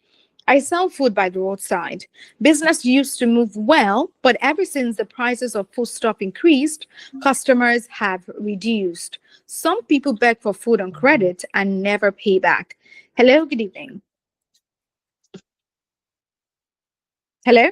I sell food by the roadside. Business used to move well, but ever since the prices of foodstuff increased, customers have reduced. Some people beg for food on credit and never pay back. Hello, good evening. Hello?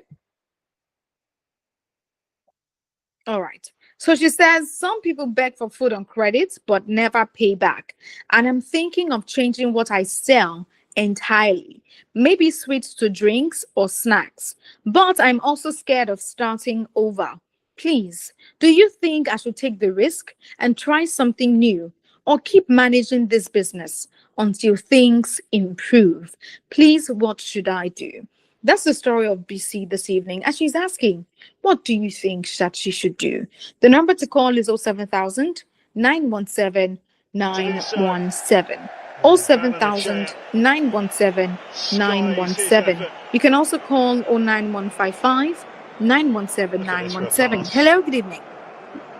All right. So she says some people beg for food on credit but never pay back. And I'm thinking of changing what I sell entirely. Maybe switch to drinks or snacks. But I'm also scared of starting over. Please, do you think I should take the risk and try something new or keep managing this business until things improve? Please, what should I do? That's the story of BC this evening. And she's asking, what do you think that she should do? The number to call is 07000 917 917. 07000 917 917. You can also call 09155 917 917. Hello, good evening.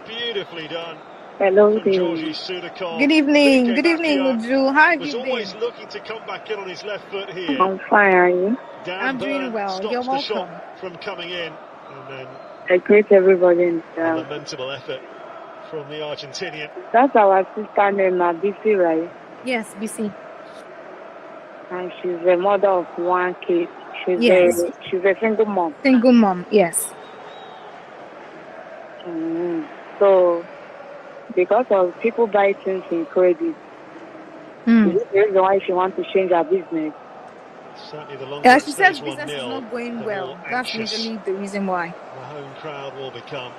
Beautifully done. Hello, good evening. Good evening. Good evening, Uju. How have Was you always been? looking to come back in on his left foot here. I'm fine, are you? Dan I'm doing Burn well. stops You're the welcome. shot from coming in, and then I greet everybody in a town. lamentable effort from the Argentinian. That's our sister named Nabisi, right? Yes, BC. And she's a mother of one kid. Yes. She's a single mom. Single mom, yes. So, because of people buy things in credit, Hmm. is it the reason why she wants to change her business? Certainly the longer Yeah, it she stays says business is 1-0, not going the well. more That's anxious usually the reason why. the home crowd will become,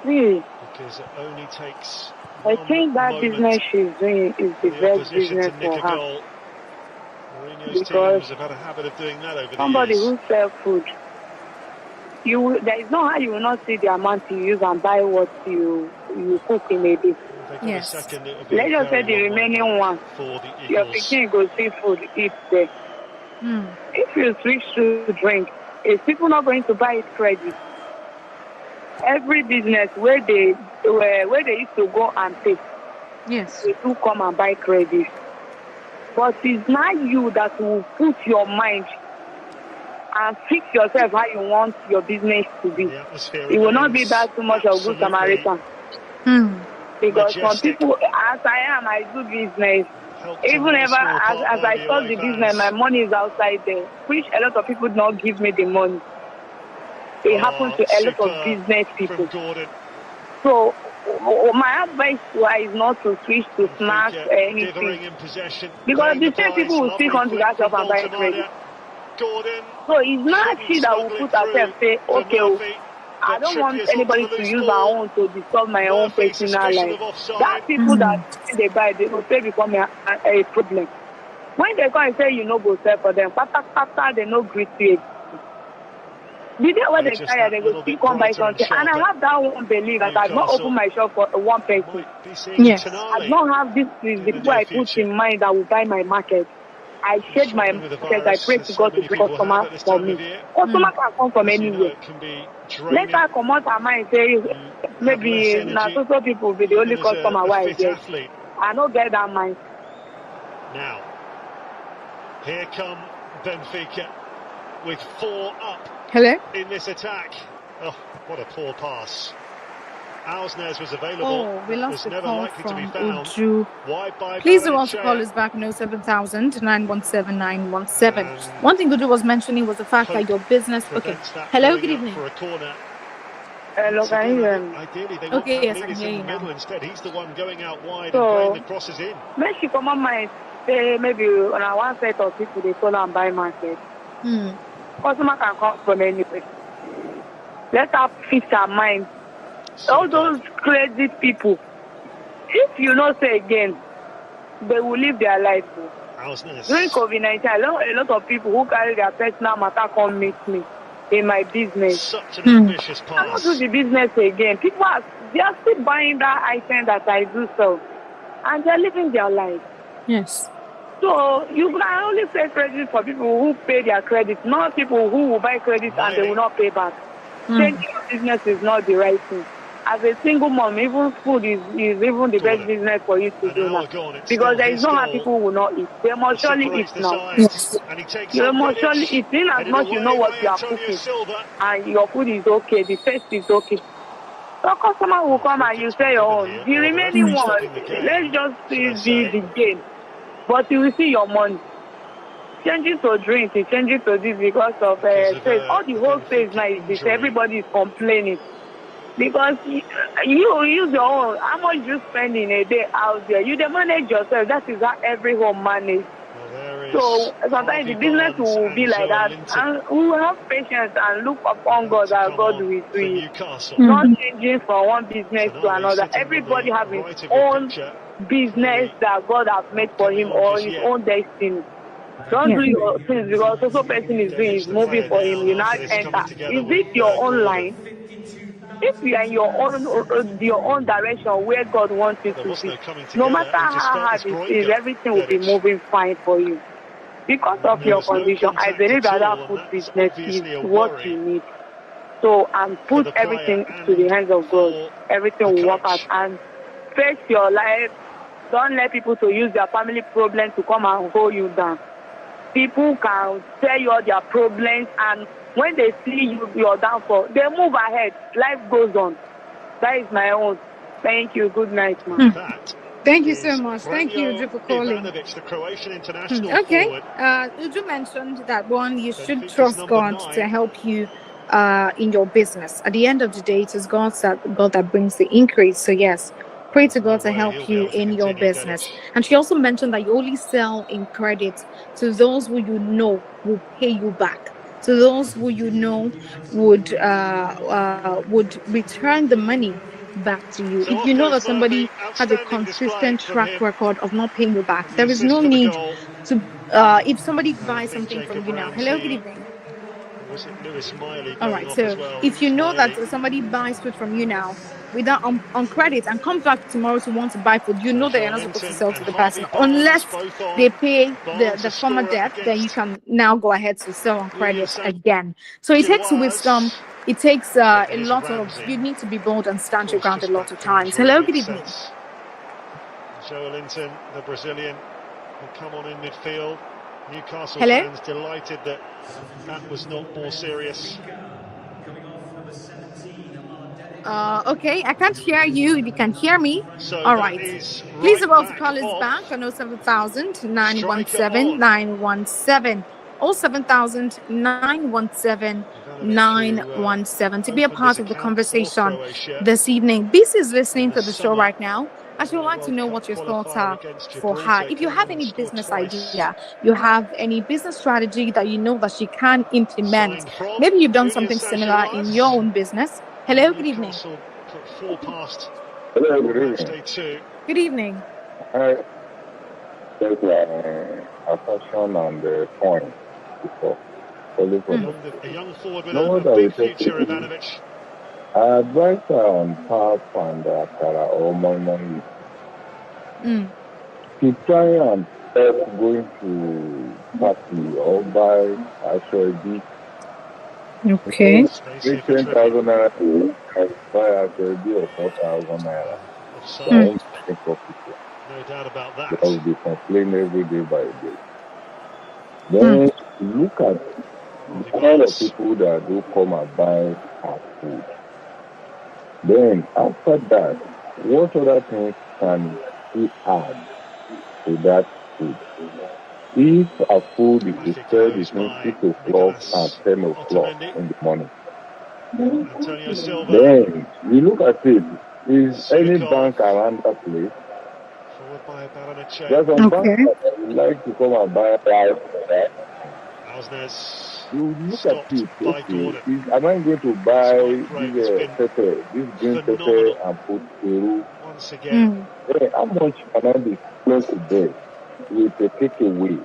Really? because it only takes I one think that moment business she's doing is for the the best opposition business to nick for a her. goal. Mourinho's Because teams have had a habit of doing that over the somebody years. who sells food, there is no how you will not see the amount you use and buy what you cook in a day. If they got a second, it would be Let's a just say very the long way remaining one. back for the Your Eagles. pikin go see food, eat there. If you switch to drink, is people not going to buy it credit? Every business where they used to go and pay, yes, they do come and buy credit. But it's not you that will put your mind and fix yourself how you want your business to be. It will not be that too much of good Samaritan. Because some people, as I do business, even ever as I start the business, my money is outside there, which a lot of people don't give me the money. It happens to a lot of business people. So my advice is not to switch to snacks or anything. Because the same people will still come to that shop and buy credit. So it's not she that will put herself say, okay, I don't want anybody to use her own to disturb my own personal life. That people that they buy, they will say become a problem. When they come and say you no go sell for them, after they no greet you. The day when they tire, they go still come buy something. And I have that one belief that I not open my shop for one person. Yes. I don't have this is the people I put in mind that will buy my market. I shade my market. I pray to God to bring customers for me. Customer can come from anywhere. Let her come out her mind say maybe now so people will be the only customer why I get. I don't get that mind. Now, here come Benfica. with 4 up Hello? in this attack. Oh, what a poor pass. Alsnes was available. Oh, we lost was the never call likely to be from found. Uju. Wide by Please do also Barrenechea. call us back on 07000 917 917. One thing Uju was mentioning was the fact that your business. Okay. Hello, good evening. For a corner. Hello, can you hear me? Ideally, they Okay, want yes, I can Pavlidis hear in you the middle now. instead. He's the one going out wide So, and playing the crosses in. make she come on my say maybe on a one set of people they sell and buy market. Customer can come from anywhere. Let her fix her mind. All those crazy people, if you not say again, they will live their life. During COVID-19, I know a lot of people who carry their personal matter come meet me in my business. Such an ambitious pass. I don't do the business again. People they are still buying that item that I do sell, and they're living their life. Yes. So you can only pay credit for people who pay their credit, not people who will buy credit and they will not pay back. Changing your business is not the right thing. As a single mom, even food is even the best business for you to do now. Because there is no how people will not eat. They must surely eat now. Yes. You must surely eat in as much you know what you are cooking. And your food is okay, the taste is okay. So customer will come and you say your own. The remaining one, let's just see the gain. But you will see your money. Change it to drink, change it to this because of space. All the whole space now is this. Everybody is complaining. Because you use your own. How much you spend in a day out there? You manage yourself. That is how every home managed. So sometimes the business will be like that. And we will have patience and look upon God as God will do it. Not changing from one business to another. Everybody has his own business that God has made for him or his own destiny. Don't do your things because also person is doing is moving for him. You not enter. Is it your own line? If you are in your own direction where God wants you to be, no matter how hard it is, everything will be moving fine for you. Because of your condition, I believe that food business is what you need. So, and put everything to the hands of God. Everything will work out. And face your life. Don't let people to use their family problem to come and hold you down. People can tell you all their problems, and when they see your downfall, they move ahead. Life goes on. That is my own. Thank you. Good night, man. Thank you so much. Thank you, Uju, for calling. The Croatian international Okay. forward. Uju mentioned that one, you should trust God to help you in your business. At the end of the day, it is God that brings the increase. So yes, pray to God to help you in your business. And she also mentioned that you only sell in credit to those who you know will pay you back. To those who you know would return the money back to you. If you know that somebody has a consistent track record of not paying you back, there is no need to. If somebody buys something from you now, hello, good evening. Was it Lewis Miley? All right, so if you know that somebody buys food from you now without on credit and comes back tomorrow to want to buy food, you know that you're not supposed to sell to the person unless they pay the former debt. Then you can now go ahead to sell on credit again. So it takes wisdom. It takes a lot of. You need to be bold and stand your ground a lot of times. Hello, good evening. Joe Linton, the Brazilian, will come on in midfield. Newcastle fans delighted that was not more serious. Okay, I can't hear you. If you can hear me, all right. Please about to call us back on 07000 917 917. 07000 917 917 to be a part of the conversation this evening. BC is listening to the show right now. I would like to know what your thoughts are for her. If you have any business idea, you have any business strategy that you know that she can implement, maybe you've done something similar in your own business. Hello, good evening. Hello, good evening. Good evening. There's a question on the point before. A young forward with a big future, Ivanovic. I advise on Pap and Akara or Money. To try and start going to party or buy actually. Okay. 10,000 naira to buy actually or 4,000 naira. So I won't think of it. No doubt about that. Because they complain every day by day. Then look at the kind of people that do come and buy our food. Then after that, what other things can we add to that food? If a food is served between 6 o'clock and 10 o'clock in the morning, then we look at it. Is any bank around that place? There's some banks that would like to come and buy rice for that. You look at it, okay, am I going to buy this pepper, this green pepper and put Peru? Once again, How much can I be close to there with a takeaway,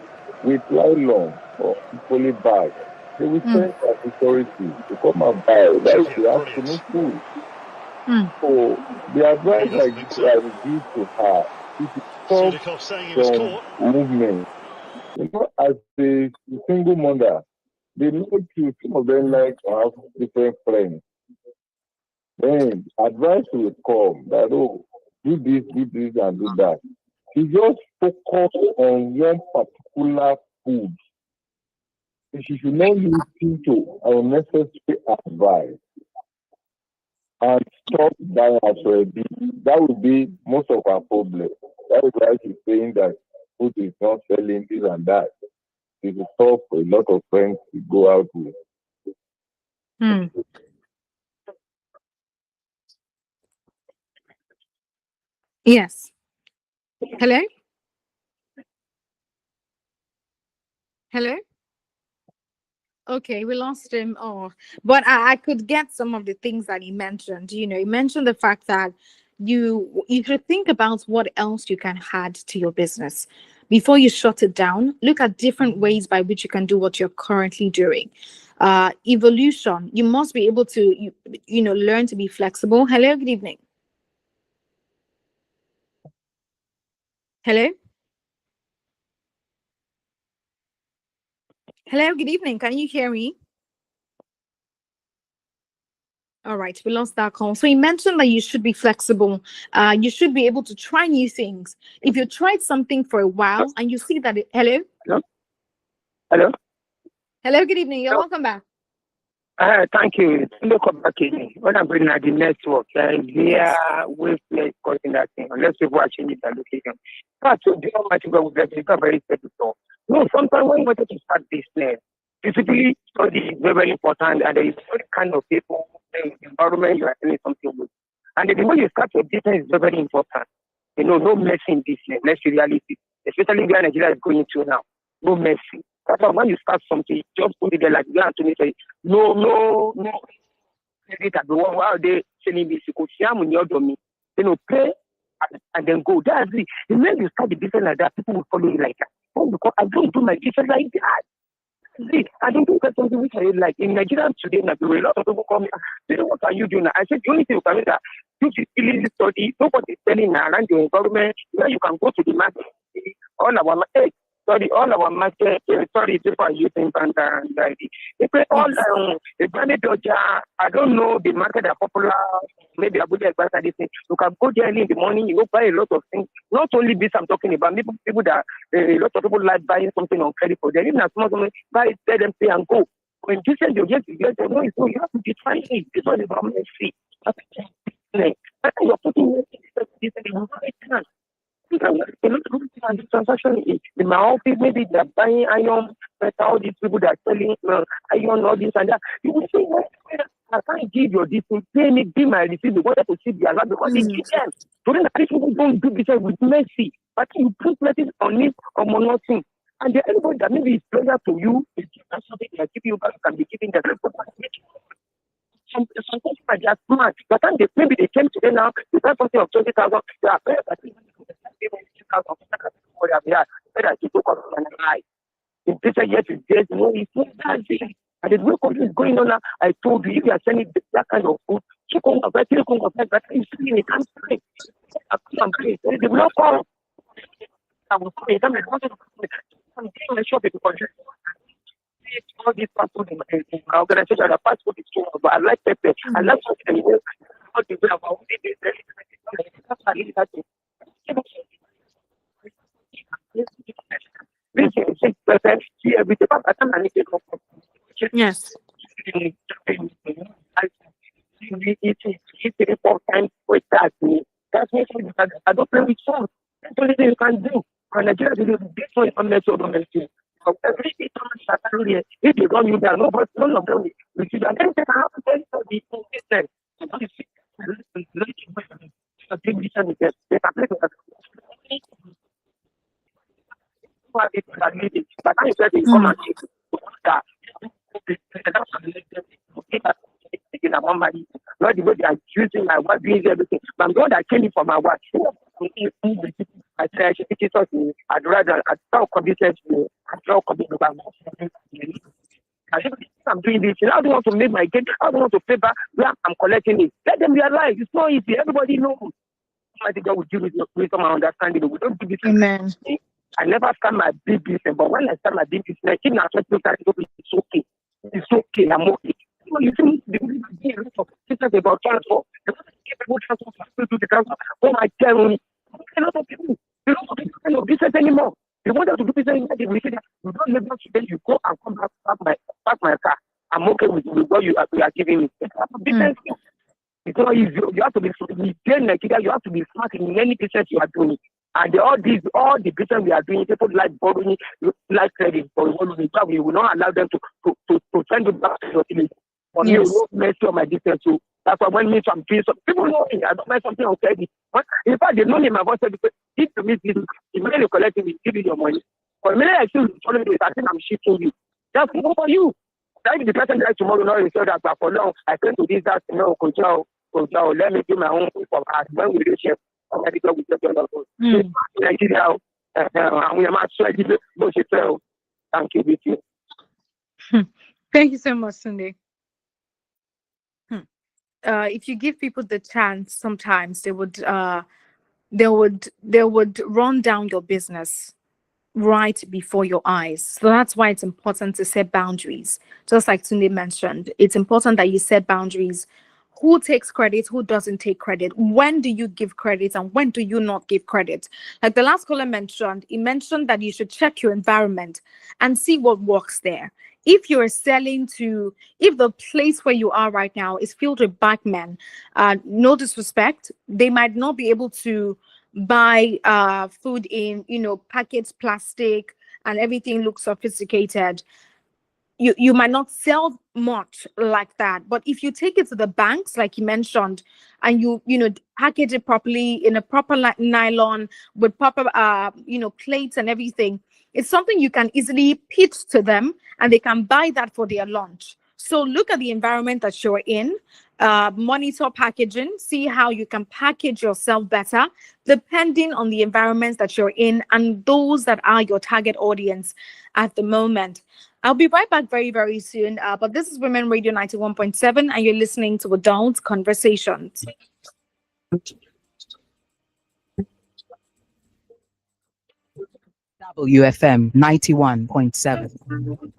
with nylon or poly bag? They will send a security to come and buy. That is the afternoon food. So the advice I give to her is to stop some movement. You know, as a single mother, they like you, some of them like to have different friends. Then advice will come that, oh, do this, and do that. You just focus on one particular food. She should not listen to unnecessary advice and stop buying already. That would be most of our problem. That is why she's saying that food is not selling this and that. It will stop a lot of friends to go out with. Yes. Hello? Hello? Okay, we lost him. Oh, but I could get some of the things that he mentioned. You know, he mentioned the fact that you should think about what else you can add to your business before you shut it down. Look at different ways by which you can do what you're currently doing. Evolution. You must be able to learn to be flexible. Hello, good evening. Hello. Hello, good evening. Can you hear me? All right, we lost that call. So he mentioned that you should be flexible. You should be able to try new things. If you tried something for a while and you see that hello? Hello? Hello, good evening. You're welcome back. Thank you. Look back again. When I'm bringing at the network, their wavelength causing that thing. Unless people are changing the location. But so the Almighty God will bless you. Very settled. No, sometimes when you wanted to start business, physically study is very, very important, and there is very kind of people, the environment you are doing something with. And the way you start your business is very, very important. You know, no messing business. Let's be realistic. Especially where Nigeria is going to now. No messing. That's why when you start something, just put it there like you have to say, no. Credit at the one while they selling this, you could see how many other me. Pay and then go. That's it. The minute you start the business like that, people will follow you like that. Because I don't do my business like that. See, I don't do something which I like. In Nigeria today, a lot of people come here. Say, what are you doing? I said, the only thing you can do is that you still study. Nobody is selling around your environment where you can go to the market. All our market, people are using Panda and ID. They pay all the branded Dodger. I don't know the market are popular. Maybe Abuja is better this thing. You can go there early in the morning, you go buy a lot of things. Not only this I'm talking about, people that a lot of people like buying something on credit for them. Even as small money, buy it, tell them pay and go. When you say you get no, you have to define it. This one is how much fee. You're putting this in the right. The transaction in my office, maybe they're buying iron, all these people that are selling iron, all this and that. You will say, I can't give your this thing, pay me, give my receipt, they wanted to see the alarm because they give them. So then these people don't do business with mercy, but you put mercy on it or on nothing. And the anybody that maybe is pleasure to you, is something they are giving you back, can be giving them. Some people are smart, but then maybe they came today now, they got something of 20,000, they are better than in this yes, there's no and the way country is going on now, I told you if you are selling that kind of food, they will not come. I will come in I'm doing my shop because all these fast food in my organization, the fast food is too much, but I like pepper. I like something how to do about this is 6%, see everything, but I can't manage it. Yes. It's 4 times with that. That's what I don't play with songs. That's the only thing you can do. And Nigeria will do this one from next to every if you don't use that, none of them will see that. Then they can have to tell you the business. But I said they come and that. Not the way they are using my wife, doing everything. But I'm the one that came in for my wife. I said, I'd rather, I'd tell committed to me. I'd tell committed to me. I'm doing this. I don't want to make my game. I don't want to pay back where I'm collecting it. Let them realize it's not easy. Everybody knows. I think God will give you wisdom and understanding. We don't do this. Amen. I never start my big business, but when I start my big business, even after it's okay. It's okay. I'm okay. You see, business about transport. People transport to the transport. Oh my God, a lot of people. They don't want to do business anymore. They want to do business anymore. They say that you don't live today. You go and come back my car. I'm okay with what you are giving me. Business. It's not easy. You have to be you have to be smart in any business you are doing. And all the business we are doing, people like borrowing, like credit, but we will not allow them to send it back to your village. For me, you don't mess up my business too. That's why when I'm doing something, people know me. I don't mess something on credit. In fact, they know me. My boss said, if you miss this, if you collect it, we give you your money. For me, I still follow this. I think I'm shifting you. That's more for you. That if the person dies tomorrow, not result that for long, I came to this, that, control, let me do my own for us. When we reach here, Nigeria, we are not sure thank you, with you. Thank you so much, Sunday. If you give people the chance, sometimes they would run down your business right before your eyes. So that's why it's important to set boundaries. Just like Tunde mentioned, it's important that you set boundaries. Who takes credit? Who doesn't take credit? When do you give credit and when do you not give credit? Like the last caller mentioned, he mentioned that you should check your environment and see what works there. If you're selling to, if the place where you are right now is filled with black men, no disrespect, they might not be able to buy food in, packaged plastic and everything looks sophisticated. You might not sell much like that, but if you take it to the banks, like you mentioned, and you package it properly in a proper nylon with proper plates and everything, it's something you can easily pitch to them, and they can buy that for their lunch. So look at the environment that you're in, monitor packaging, see how you can package yourself better, depending on the environments that you're in and those that are your target audience at the moment. I'll be right back very, very soon. But this is Women Radio 91.7, and you're listening to Adult Conversations. WFM 91.7.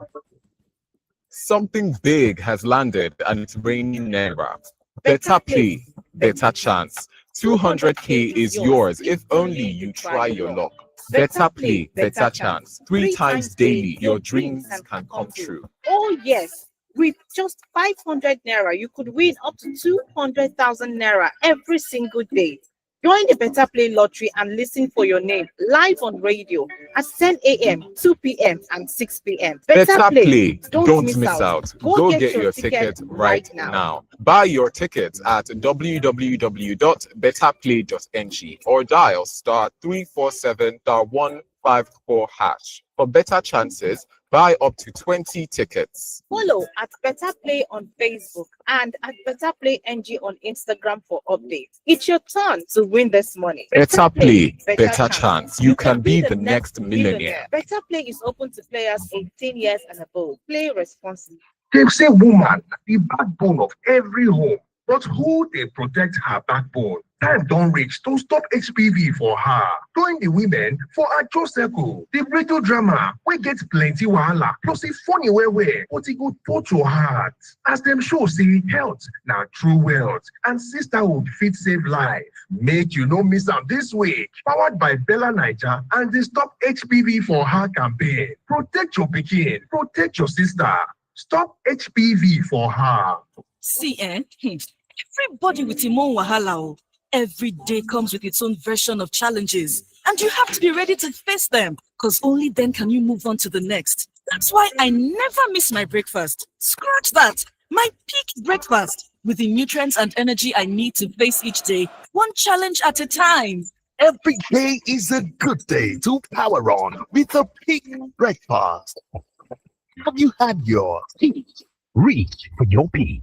Something big has landed and it's raining Naira. Better play, better chance. 200K is yours if only you try your luck. Better play, better chance. 3 times daily, your dreams can come true. Oh yes, with just 500 Naira, you could win up to 200,000 Naira every single day. Join the Better Play Lottery and listen for your name live on radio at 10 a.m., 2 p.m. and 6 p.m. Better play. Don't miss out. Go get your ticket right now. Buy your tickets at www.betterplay.ng or dial *347*154# for better chances. Buy up to 20 tickets. Follow at Better Play on Facebook and at Better Play NG on Instagram for updates. It's your turn to win this money. Better play, better chance. You can be the next millionaire. Better Play is open to players 18 years and above. Play responsibly. They say woman, the backbone of every home. But who they protect her backbone? Time don't reach to stop HPV for her. Join the women for a Cho Circle. The radio drama, we get plenty wahala. Plus a funny way, but it go touch your heart. As them show say health, now true wealth, and sisterhood fit save life. Make you no miss out this week. Powered by Bella Niger and the Stop HPV for Her campaign. Protect your pikin, protect your sister. Stop HPV for her. See, everybody with him own wahala. Oh. Every day comes with its own version of challenges, and you have to be ready to face them, because only then can you move on to the next. That's why I never miss my breakfast. Scratch that. My peak breakfast, with the nutrients and energy I need to face each day, one challenge at a time. Every day is a good day to power on with a peak breakfast. Have you had your peak? Reach for your peak.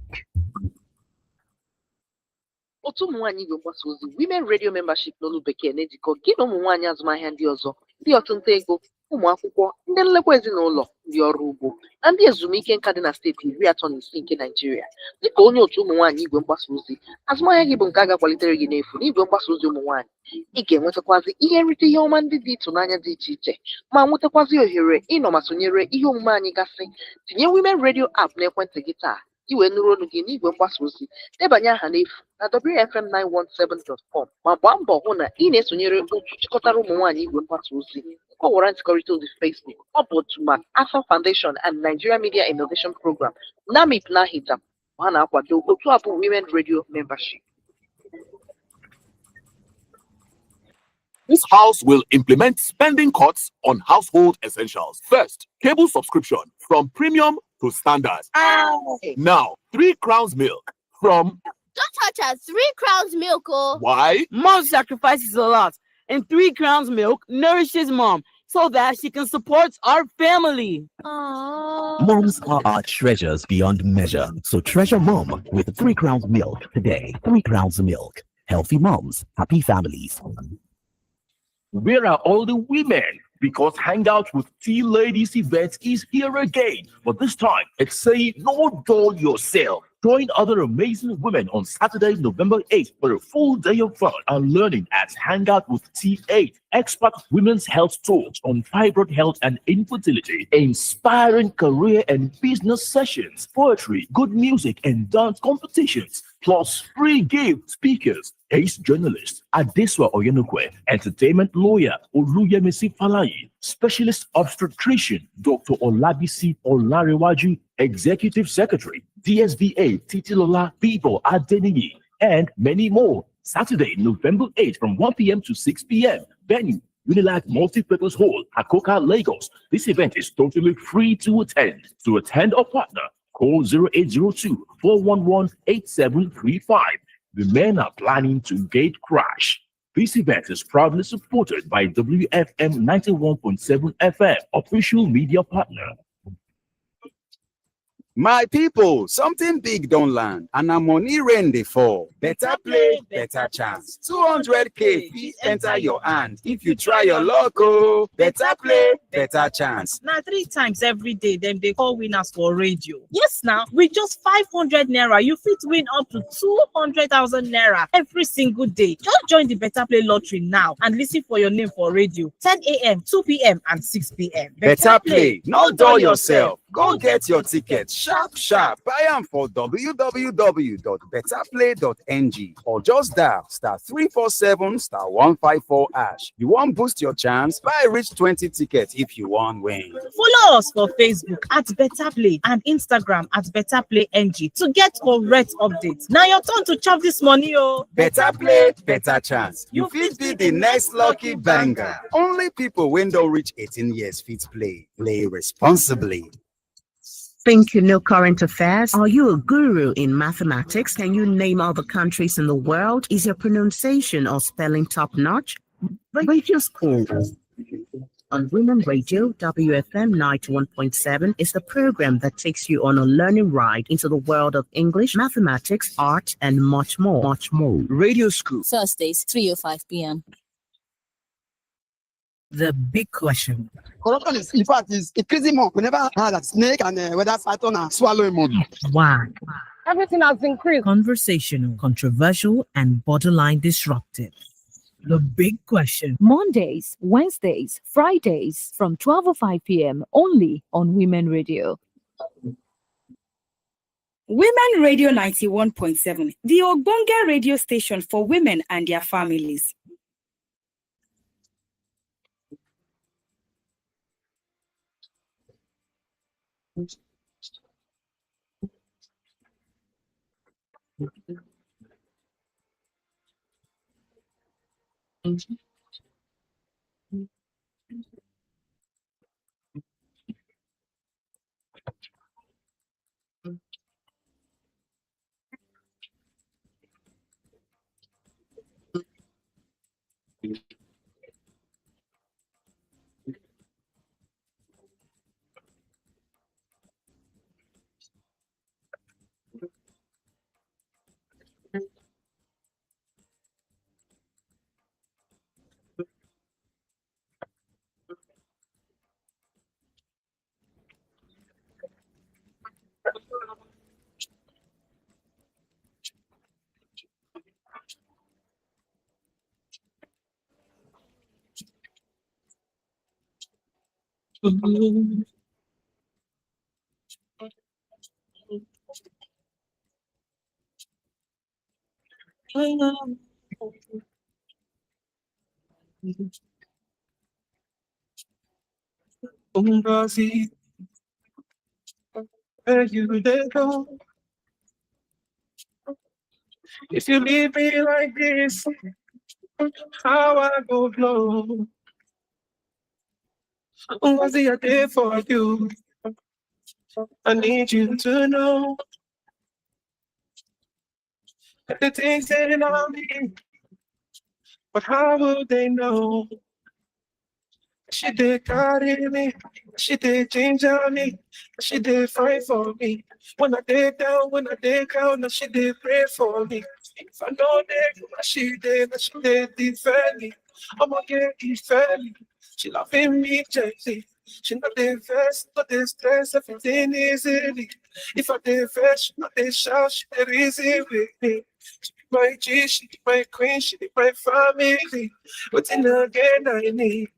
Otu ụmụ nwaanyị Igwe mgbasa ozi Women Radio Membership n'olu bekee na-ejikọ gị na ụmụ nwaanyị azụmahịa ndị ọzọ, ndị ọchụnta ego, ụmụ akwụkwọ, ndị nlekwa ezinụlọ, ndị ọrụ ugbo na ndị ezumike nka dị na steeti 36 nke Naịjirịa. Dịka onye otu ụmụ nwaanyị Igwe mgbasa ozi, azụmahịa gị bụ nke a ga-akwalitere gị n'efu n'igwe mgbasa ozi ụmụ nwaanyị. Ị ga-enwetakwazi ihe nrite ihe ọma ndị dị ịtụnanya dị iche iche, ma nwetakwazi ohere ịnọ ma sonyere ihe omume anyị gasị. Tinye Women Radio app n'ekwentị gị taa. Iwe nụrụ olu gị n'igwe mgbasa ozi, debanye aha n'efu na wfm917.com ma gbaa mbọ hụ na ị na-esonyere otu chịkọtara ụmụ nwaanyị igwe mgbasa ozi. Ọwara nzikọrịta ozi Facebook, ọ bụ otu ma AFA Foundation and Nigeria Media Innovation Program NAMIP na-ahịta ha na-akwado otu a bụ Women Radio Membership. This house will implement spending cuts on household essentials. First, cable subscription from premium to standard. Now, 3 crowns milk from... Don't touch us. 3 crowns milk, oh. Why? Mom sacrifices a lot, and 3 crowns milk nourishes mom so that she can support our family. Aww. Moms are our treasures beyond measure. So treasure mom with 3 crowns milk today. 3 crowns milk. Healthy moms, happy families. Where are all the women? Because Hangout with Tea Ladies event is here again. But this time, it's saying no dull yourself. Join other amazing women on Saturday, November 8th for a full day of fun and learning at Hangout with T8. Expert women's health talks on fibroid health and infertility, inspiring career and business sessions, poetry, good music and dance competitions, plus free gift speakers, ace journalist Adeswa Oyenokwe, entertainment lawyer Oluyemisi Falayi, specialist obstetrician Dr. Olabisi Olarewaju, executive secretary DSVA Titilola Bibo Adeniyi, and many more. Saturday, November 8th from 1 p.m. to 6 p.m. Venue, Unilag Multipurpose Hall, Akoka, Lagos. This event is totally free to attend. To attend or partner, call 0802-411-8735. The men are planning to gate crash. This event is proudly supported by WFM 91.7 FM, official media partner. My people, something big don't land, and a money rain dey fall. Better play, better chance. 200k fit enter your hand if you try your luck. Oh, better play, better chance. Now 3 times every day, them they call winners for radio. Yes, now with just 500 naira, you fit win up to 200,000 naira every single day. Just join the Better Play lottery now and listen for your name for radio. 10 a.m., 2 p.m., and 6 p.m. Better play, not dull yourself. Go get your ticket sharp. Buy them for www.betterplay.ng or just dial *347*154#. You want boost your chance? Buy reach 20 tickets if you want win. Follow us for Facebook at Better Play and Instagram at Better Play NG to get correct updates. Now your turn to chop this money, oh. Better play, better chance. You fit be the next lucky banger. Only people when don't reach 18 years fit play. Play responsibly. Think you know current affairs? Are you a guru in mathematics? Can you name all the countries in the world? Is your pronunciation or spelling top-notch? Radio School on Women Radio, WFM 91.7 is the program that takes you on a learning ride into the world of English, mathematics, art, and much more. Radio School. Thursdays, 3:05 p.m. The big question. Corruption is, in fact, is increasing more. We never had a snake and whether python are swallowing money. Why? Everything has increased. Conversational, controversial, and borderline disruptive. The big question. Mondays, Wednesdays, Fridays from 12:05 p.m. only on Women Radio. Women Radio 91.7, the Ogbonge radio station for women and their families. Where you they go? If you leave me like this, how I go blow? Was I there for you? I need you to know that the things that I mean, but how would they know? She did God in me, she did change on me, she did fight for me. When I did down, when I did count, now she did pray for me. If I know that she did defend me. I'ma get defend me. She loving me gently. She not the best, not the stress, everything easily. If I did first, she not the shout, she did easy with me. She be my G, she be my queen, she be my family. But then again, I need.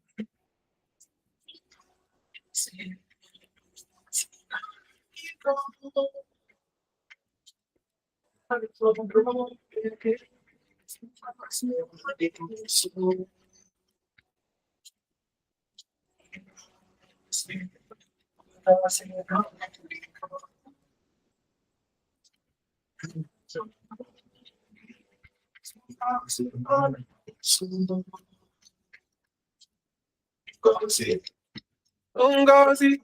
Ngozi,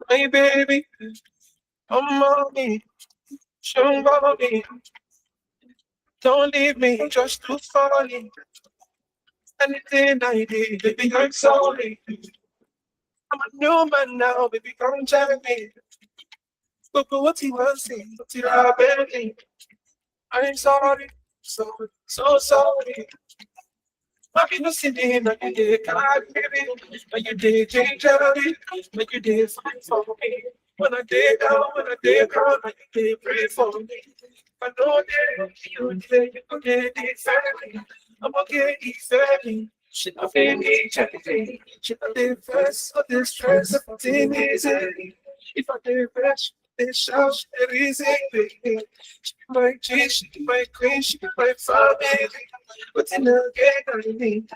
my baby, mommy, Shungoni, don't leave me just to fall in. Anything I did, baby, I'm sorry. I'm a new man now, baby, come check me. Look at what he was saying, what he happening. I'm sorry, so sorry. I be listening, like you did, God, baby. Like you did, change it, like you did, fight for me. When I did down, when I did cry, like you did, pray for me. I know that you did it family. I'm gonna get it family. Shit, I feel me, checking. Shit, I did first, so this stress, everything is easy. If I did best, this shout, shit, easy, baby. She be my G, she be my queen, she be my family. But in the game, I need.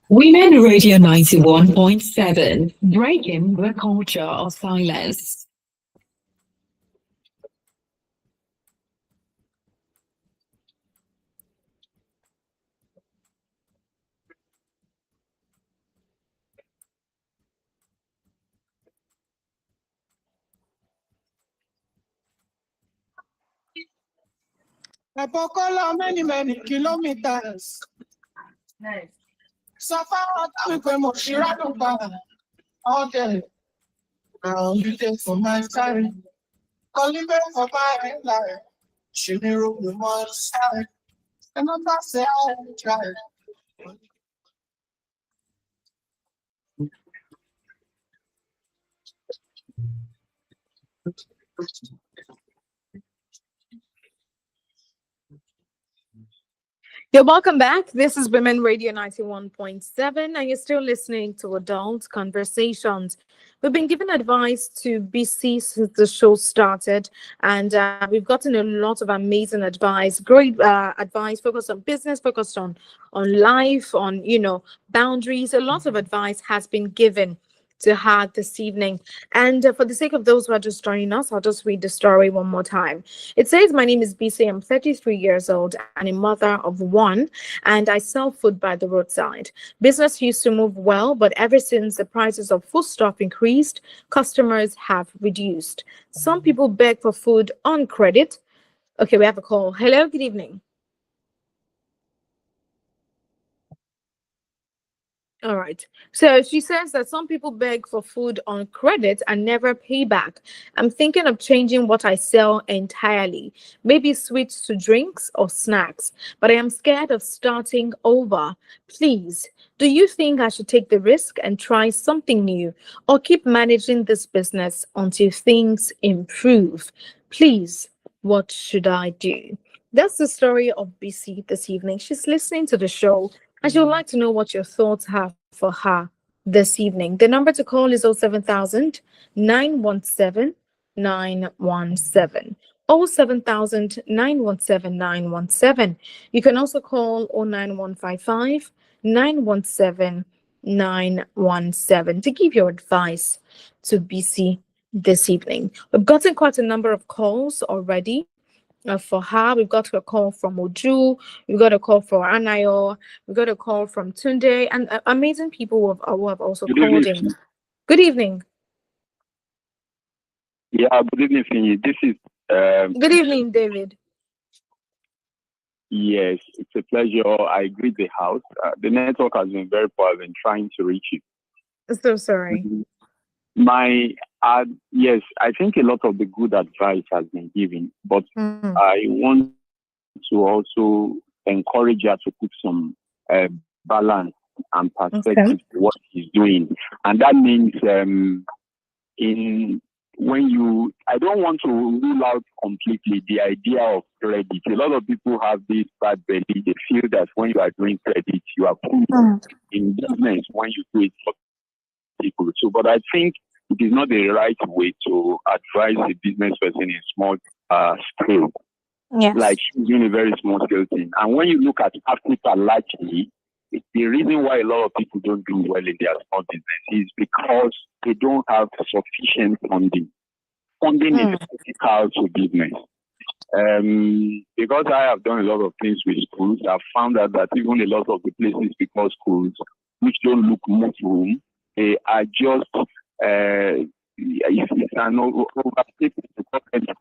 Women Radio 91.7, breaking the culture of silence. Many kilometers. Nice. So far, we go more Shirado all day. Now you take for my time. Calling back for my life. She be rolling on the side. And I'm not saying I tried. You're welcome back. This is Women Radio 91.7, and you're still listening to Adult Conversations. We've been given advice to BC since the show started, and we've gotten a lot of amazing advice, great advice focused on business, focused on life, on boundaries. A lot of advice has been given to her this evening. And for the sake of those who are just joining us, I'll just read the story one more time. It says, my name is BC. I'm 33 years old and a mother of one, and I sell food by the roadside. Business used to move well, but ever since the prices of foodstuff increased, customers have reduced. Some people beg for food on credit. Okay, we have a call. Hello, good evening. All right. So she says that some people beg for food on credit and never pay back. I'm thinking of changing what I sell entirely, maybe switch to drinks or snacks, but I am scared of starting over. Please, do you think I should take the risk and try something new or keep managing this business until things improve? Please, what should I do? That's the story of BC this evening. She's listening to the show and she would like to know what your thoughts are for her this evening. The number to call is 07000 917 917. 07000 917 917. You can also call 09155 917 917 to give your advice to BC this evening. We've gotten quite a number of calls already. For her, we've got a call from Oju, we've got a call for Anayo, we've got a call from Tunde, and amazing people who have also called in. Good evening. Yeah, good evening, Finny. This is. Good evening, David. Yes, it's a pleasure. I greet the house. The network has been very poor. I've been trying to reach you. So sorry. Yes, I think a lot of the good advice has been given, but I want to also encourage her to put some balance and perspective to what she's doing, and that means I don't want to rule out completely the idea of credit. A lot of people have this bad belly. They feel that when you are doing credit, you are putting in business when you do it for people. So, but I think it is not the right way to advise a business person in small scale. Yes. Like she's doing a very small scale thing. And when you look at Africa largely, the reason why a lot of people don't do well in their small business is because they don't have sufficient funding. Funding is critical to business. Because I have done a lot of things with schools, I've found out that even a lot of the places we call schools, which don't look much room, they are just it's an overstatement.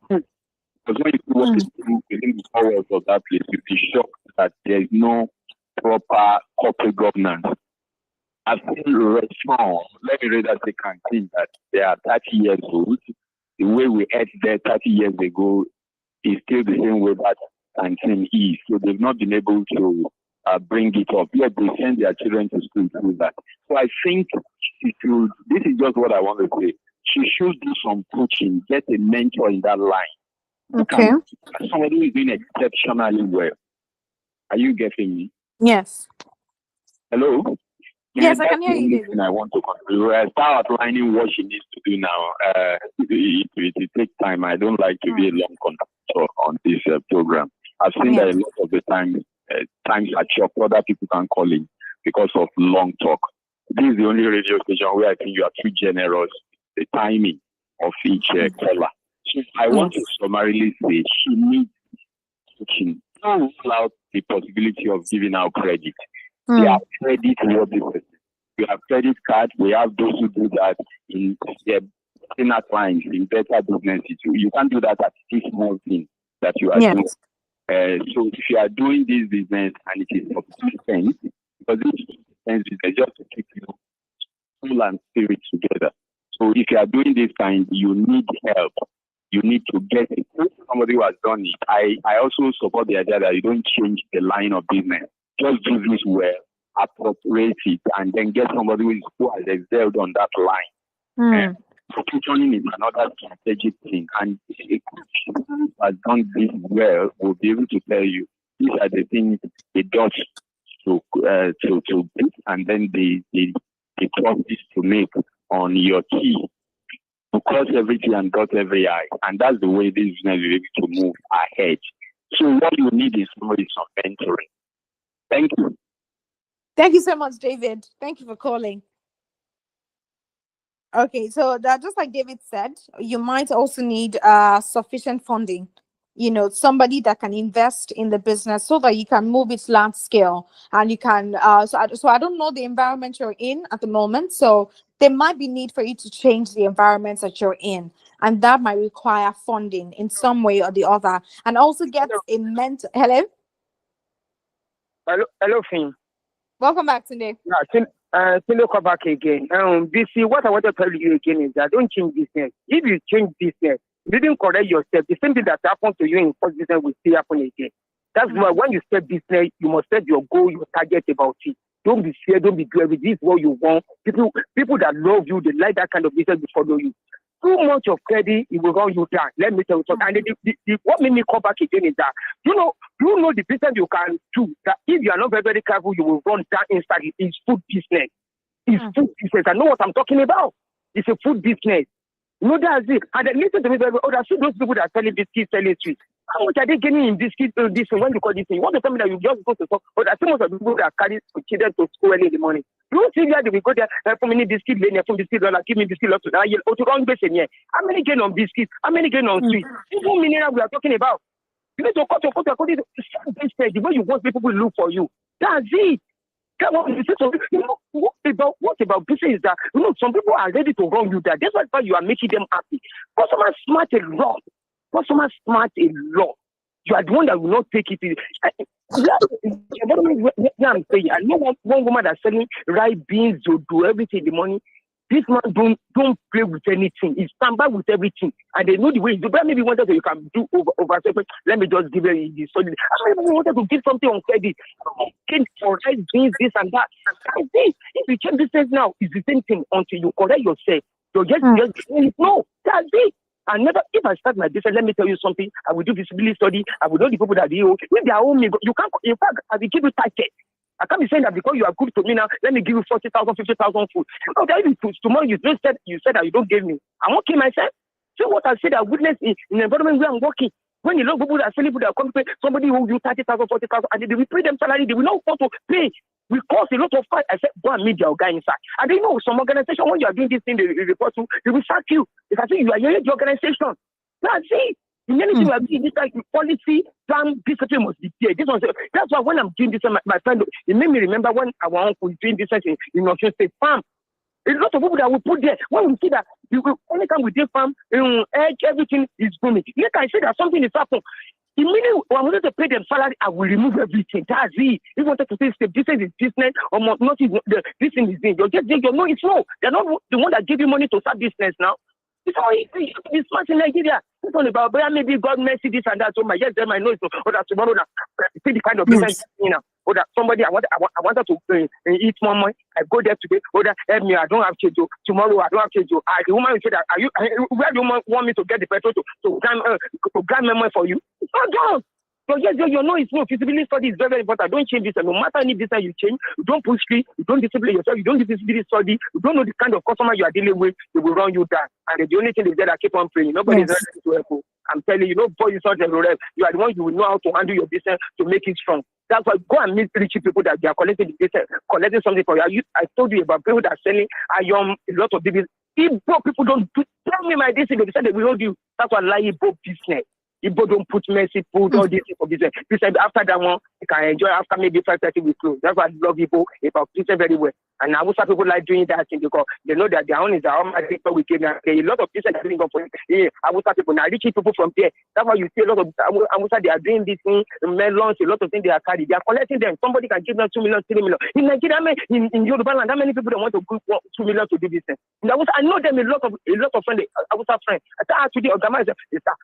Because when you see what they do within the powers of that place, you'll be shocked that there is no proper corporate governance. I've seen restaurants, let me read that the canteen that they are 30 years old. The way we ate there 30 years ago is still the same way that canteen is. So they've not been able to bring it up. Yet they send their children to school through that. So I think she should, this is just what I want to say. She should do some coaching, get a mentor in that line. Okay. Somebody who is doing exceptionally well. Are you getting me? Yes. Hello? Yes, I can hear you, David. I want to start outlining what she needs to do now. It takes time. I don't like to be a long conductor on this program. I've seen that a lot of the times at shop, other people can call in because of long talk. This is the only radio station where I think you are too generous with the timing of each caller. So I want to summarily say she needs coaching. Don't rule out the possibility of giving out credit. They are credit worthy. We have credit cards. We have those who do that in thinner clients, in better businesses. You can't do that at this small thing that you are doing. So if you are doing this business and it is sufficient, because this business is just to keep you soul and spirit together. So if if you are doing this kind, you need help. You need to get it. Somebody who has done it. I also support the idea that you don't change the line of business. Just do this well, appropriate it, and then get somebody who has excelled on that line. Positioning is another strategic thing, and a coach who has done this well will be able to tell you these are the things they does to beat, and then the process to make on your key to cross everything and dot every I, and that's the way this business is able to move ahead. So what you need is somebody some mentoring. Thank you. Thank you so much, David. Thank you for calling. Okay, so that just like David said, you might also need sufficient funding. You know, somebody that can invest in the business so that you can move it large scale, and you can. So I don't know the environment you're in at the moment. So there might be need for you to change the environment that you're in, and that might require funding in some way or the other, and also get a mentor. Hello. Hello, Finn. Welcome back today. Yeah, still come back again. BC, what I want to tell you again is that don't change business. If you change business, you didn't correct yourself. The same thing that happened to you in first business will still happen again. That's why when you set business, you must set your goal, your target about it. Don't be scared, don't be greedy. This is what you want. People that love you, they like that kind of business, will follow you. Too much of credit, it will run you down. Let me tell you something. And what made me come back again is that you know the business you can do. That if you are not very, very careful, you will run down instantly. It's food business. It's food business. I know what I'm talking about. It's a food business. You know, that's it. And then listen to me, I see those people that are selling biscuits, selling sweets. How much are they getting in biscuits? This when you call this thing? You want to tell me that you just go to school? But I see most of the people that carry children to school early in the morning. You don't see that they will go there for many biscuits, from biscuit dollar, give me biscuit up to that. To run base in here. How many gain on biscuits? How many gain on sweets? Even mineral we are talking about. You need to cut your according to the way you want people to look for you. That's it. Come on, you know, what about business is that some people are ready to run you that. That's why you are making them happy. Customer smart a lot. Customer smart a lot. You are the one that will not take it. I'm saying, I know one woman that's selling rice beans to do everything the money. This man don't play with anything. He stand by with everything, and they know the way. But maybe wanted you can do over. Let me just give you the solid. I maybe wanted to give something on credit. For rice beans, this and that. If you check business now, it's the same thing until you correct yourself. So just no, that's it. And never, if I start my business, let me tell you something. I will do visibility study. I will know the people that they owe. When they are owing me, you can't. In fact, I will give you target. I can't be saying that because you are good to me now, let me give you 40,000, 50,000 food. No, that tomorrow you said that you don't give me. I'm okay myself. So what I said, I witnessed in the environment where I'm working. When you know people that are selling food that come to pay, somebody who you 30,000, 40,000, and they will pay them salary, they will not want to pay. We cause a lot of fight. I said, go and meet your guy inside. And they know some organization, when you are doing this thing, they report to, they will sack you. They can say you are hearing the organization. That's it. In anything we are doing, this like policy, plan, discipline must be there. That's why when I'm doing this, my friend, it made me remember when our uncle was doing this in Ocean State Farm. A lot of people that we put there, when we see that, anytime we do farm, egg, everything is booming. Later I say that something is happening. Immediately, when I wanted to pay them salary, I will remove everything. That's it. If you wanted to say this is business or not, this thing is doing. It's no. They're not the one that give you money to start business now. It's all it's smart in Nigeria. It's all about maybe God mercy this and that. So my them I know it's or that tomorrow see the kind of business or that somebody I wanted to eat more money. I go there today. Or that help me. I don't have change. Tomorrow I don't have change. The woman will say that where do you want me to get the petrol to grant money for you? It's not done. So yes, you know it's no feasibility study is very, very important. Don't change this. No matter any business you change, you don't push free, you don't discipline yourself, you don't do feasibility study, you don't know the kind of customer you are dealing with, they will run you down. And the only thing is that I keep on praying. Nobody is ready to help you. I'm telling you, nobody is not rep. You are the one you will know how to handle your business to make it strong. That's why go and meet rich people that they are collecting the business, collecting something for you. I told you about people that are selling iron, a lot of business. If people don't tell me my business, they say they will hold you. That's why lie about business. Igbo don't put mercy food, all this for business. After that one, you can enjoy after maybe 5:30 we close. That's why I love Igbo about business very well. And I wish people like doing that thing because they know that their own is our own people we give them. A lot of people are doing for it. I wish people now reaching people from there. That's why you see a lot of I wish they are doing this thing, melons, a lot of things they are carrying. They are collecting them. Somebody can give them 2 million, 3 million. In Nigeria, in Yoruba land, how many people don't want to give 2 million to do this thing? I know them a lot of friends. I was a friend. I said, today organize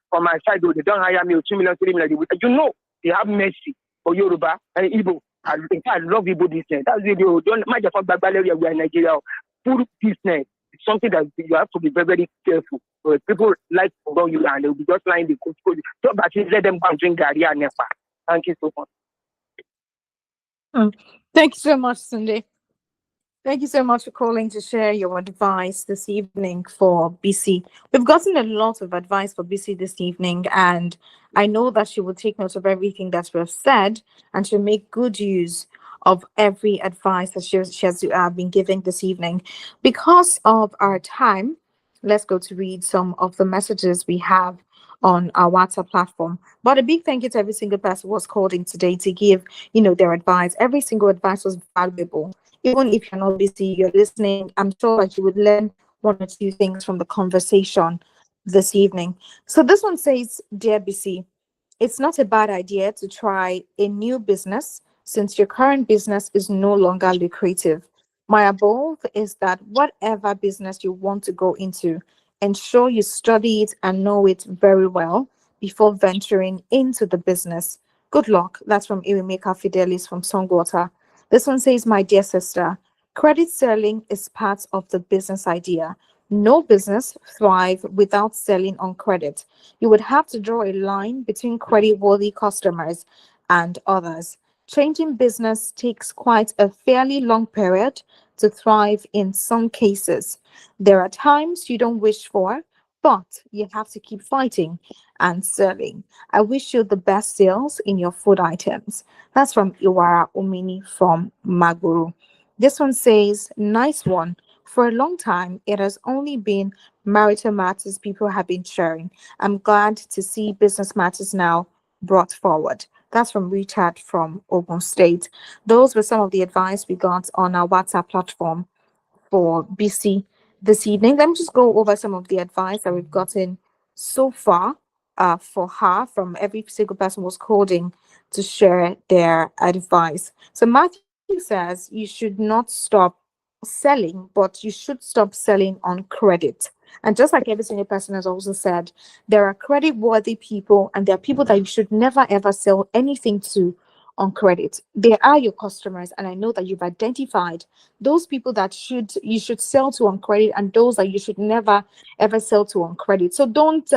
from my side though, they don't hire me 2 million, 3 million. You know, they have mercy for Yoruba and Igbo. I love Igbo business. That's video. Don't mind the fact we are in Nigeria. Food business is something that you have to be very, very careful. So people like to go you and they'll be just lying the cook. So but let them go and drink Gary and Nepa. Thank you so much. Thank you so much, Sunday. Thank you so much for calling to share your advice this evening for BC. We've gotten a lot of advice for BC this evening, and I know that she will take note of everything that we've said, and she'll make good use of every advice that she has been giving this evening. Because of our time, let's go to read some of the messages we have on our WhatsApp platform. But a big thank you to every single person who was called in today to give, their advice. Every single advice was valuable. Even if you're not busy, you're listening, I'm sure that you would learn one or two things from the conversation this evening. So this one says, Dear BC, it's not a bad idea to try a new business since your current business is no longer lucrative. My above is that whatever business you want to go into, ensure you study it and know it very well before venturing into the business. Good luck. That's from Iwimeka Fidelis from Songwater. This one says, my dear sister, credit selling is part of the business idea. No business thrives without selling on credit. You would have to draw a line between credit-worthy customers and others. Changing business takes quite a fairly long period to thrive in some cases. There are times you don't wish for, but you have to keep fighting and selling. I wish you the best sales in your food items. That's from Iwara Omini from Maguru. This one says, nice one. For a long time, it has only been marital matters people have been sharing. I'm glad to see business matters now brought forward. That's from Richard from Ogun State. Those were some of the advice we got on our WhatsApp platform for BC this evening. Let me just go over some of the advice that we've gotten so far for her from every single person who was called in to share their advice. So Matthew says you should not stop selling, but you should stop selling on credit. And just like every single person has also said, there are credit worthy people and there are people that you should never ever sell anything to on credit. They are your customers, and I know that you've identified those people that you should sell to on credit and those that you should never ever sell to on credit. So don't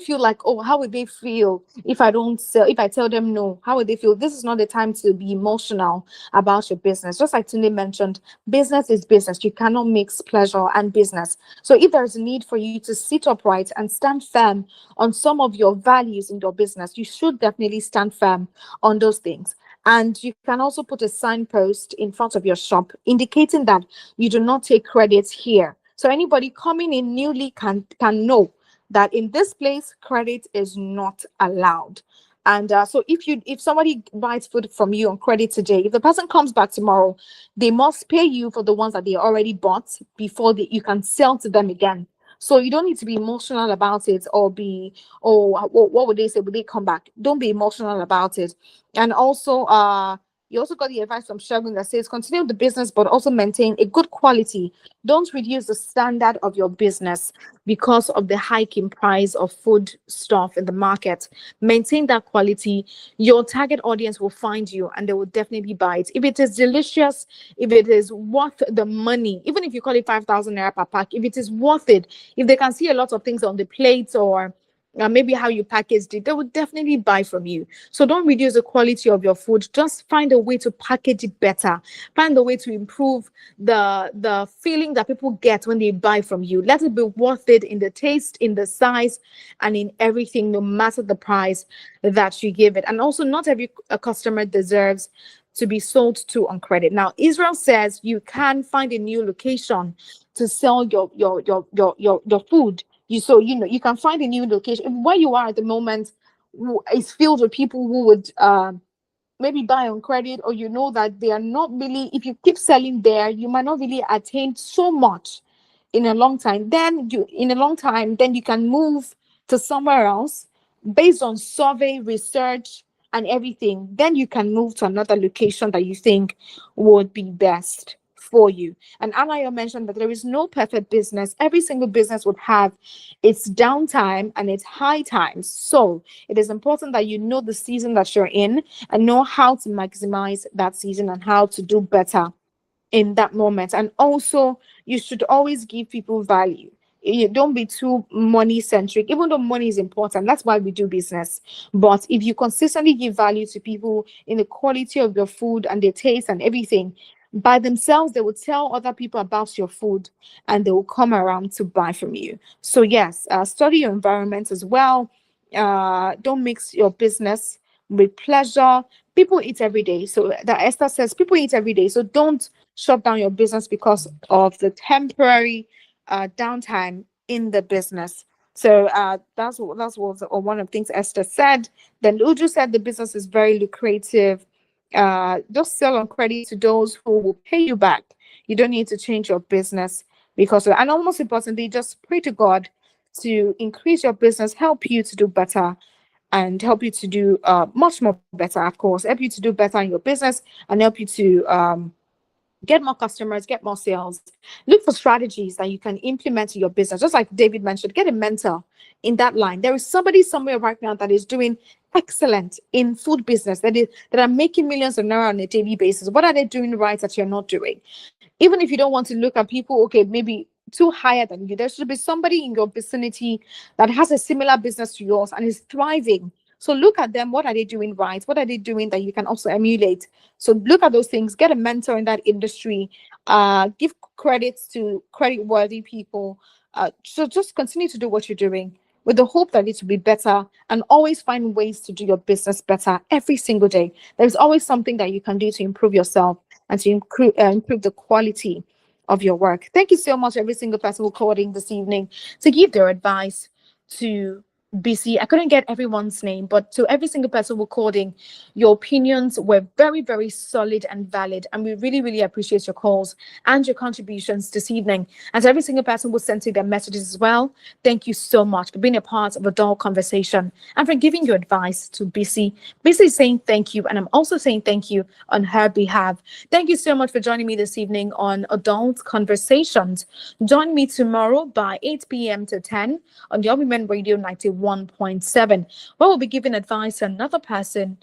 feel like, oh, how would they feel if I don't sell, if I tell them no? How would they feel? This is not the time to be emotional about your business. Just like Tunde mentioned, business is business. You cannot mix pleasure and business. So if there's a need for you to sit upright and stand firm on some of your values in your business, you should definitely stand firm on those things. And you can also put a signpost in front of your shop indicating that you do not take credits here. So anybody coming in newly can know that in this place credit is not allowed. And so if somebody buys food from you on credit today, if the person comes back tomorrow, they must pay you for the ones that they already bought before you can sell to them again. So you don't need to be emotional about it or be, oh, what would they say? Would they come back? Don't be emotional about it. And also, you also got the advice from Shagun that says, continue the business, but also maintain a good quality. Don't reduce the standard of your business because of the hike in price of food stuff in the market. Maintain that quality. Your target audience will find you and they will definitely buy it. If it is delicious, if it is worth the money, even if you call it 5,000 naira per pack, if it is worth it, if they can see a lot of things on the plates or maybe how you packaged it, they would definitely buy from you. So don't reduce the quality of your food. Just find a way to package it better. Find a way to improve the feeling that people get when they buy from you. Let it be worth it in the taste, in the size, and in everything, no matter the price that you give it. And also, not every customer deserves to be sold to on credit. Now, Israel says you can find a new location to sell your food. You can find a new location. Where you are at the moment is filled with people who would maybe buy on credit, or you know that they are not really, if you keep selling there, you might not really attain so much in a long time. Then you can move to somewhere else based on survey research and everything. Then you can move to another location that you think would be best for you. And Anaya mentioned that there is no perfect business. Every single business would have its downtime and its high times. So it is important that you know the season that you're in and know how to maximize that season and how to do better in that moment. And also, you should always give people value. You don't be too money centric, even though money is important. That's why we do business. But if you consistently give value to people in the quality of your food and the taste and everything, by themselves, they will tell other people about your food and they will come around to buy from you. So, yes, study your environment as well. Don't mix your business with pleasure. People eat every day. So, that Esther says, people eat every day. So, don't shut down your business because of the temporary downtime in the business. So that's one of the things Esther said. Then Uju said the business is very lucrative. Just sell on credit to those who will pay you back. You don't need to change your business because of, and almost importantly, just pray to God to increase your business, help you to do better, and help you to do much more better, of course, help you to do better in your business and help you to get more customers, get more sales. Look for strategies that you can implement in your business. Just like David mentioned, get a mentor in that line. There is somebody somewhere right now that is doing excellent in food business, that are making millions of naira on a daily basis. What are they doing right that you're not doing? Even if you don't want to look at people, okay, maybe too higher than you, there should be somebody in your vicinity that has a similar business to yours and is thriving. So look at them. What are they doing right? What are they doing that you can also emulate? So look at those things. Get a mentor in that industry. Give credits to credit-worthy people. So just continue to do what you're doing with the hope that it will be better, and always find ways to do your business better every single day. There's always something that you can do to improve yourself and to improve the quality of your work. Thank you so much, every single person who called in this evening to give their advice to BC. I couldn't get everyone's name, but to every single person who called in, your opinions were very, very solid and valid. And we really, really appreciate your calls and your contributions this evening. And to every single person who sent in their messages as well, thank you so much for being a part of Adult Conversation and for giving your advice to BC. BC is saying thank you, and I'm also saying thank you on her behalf. Thank you so much for joining me this evening on Adult Conversations. Join me tomorrow by 8 p.m. to 10 on the Women Radio 91.7, where we'll be giving advice to another person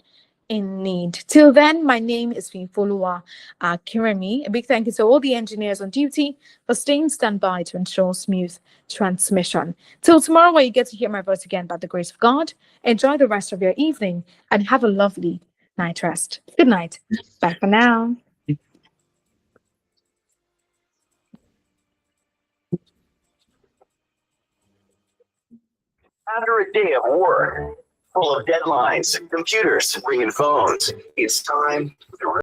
in need. Till then, my name is Finfolua Kiremi. A big thank you to all the engineers on duty for staying standby to ensure smooth transmission. Till tomorrow, where you get to hear my voice again by the grace of God. Enjoy the rest of your evening and have a lovely night rest. Good night. Bye for now. After a day of work, full of deadlines, computers, ringing phones, it's time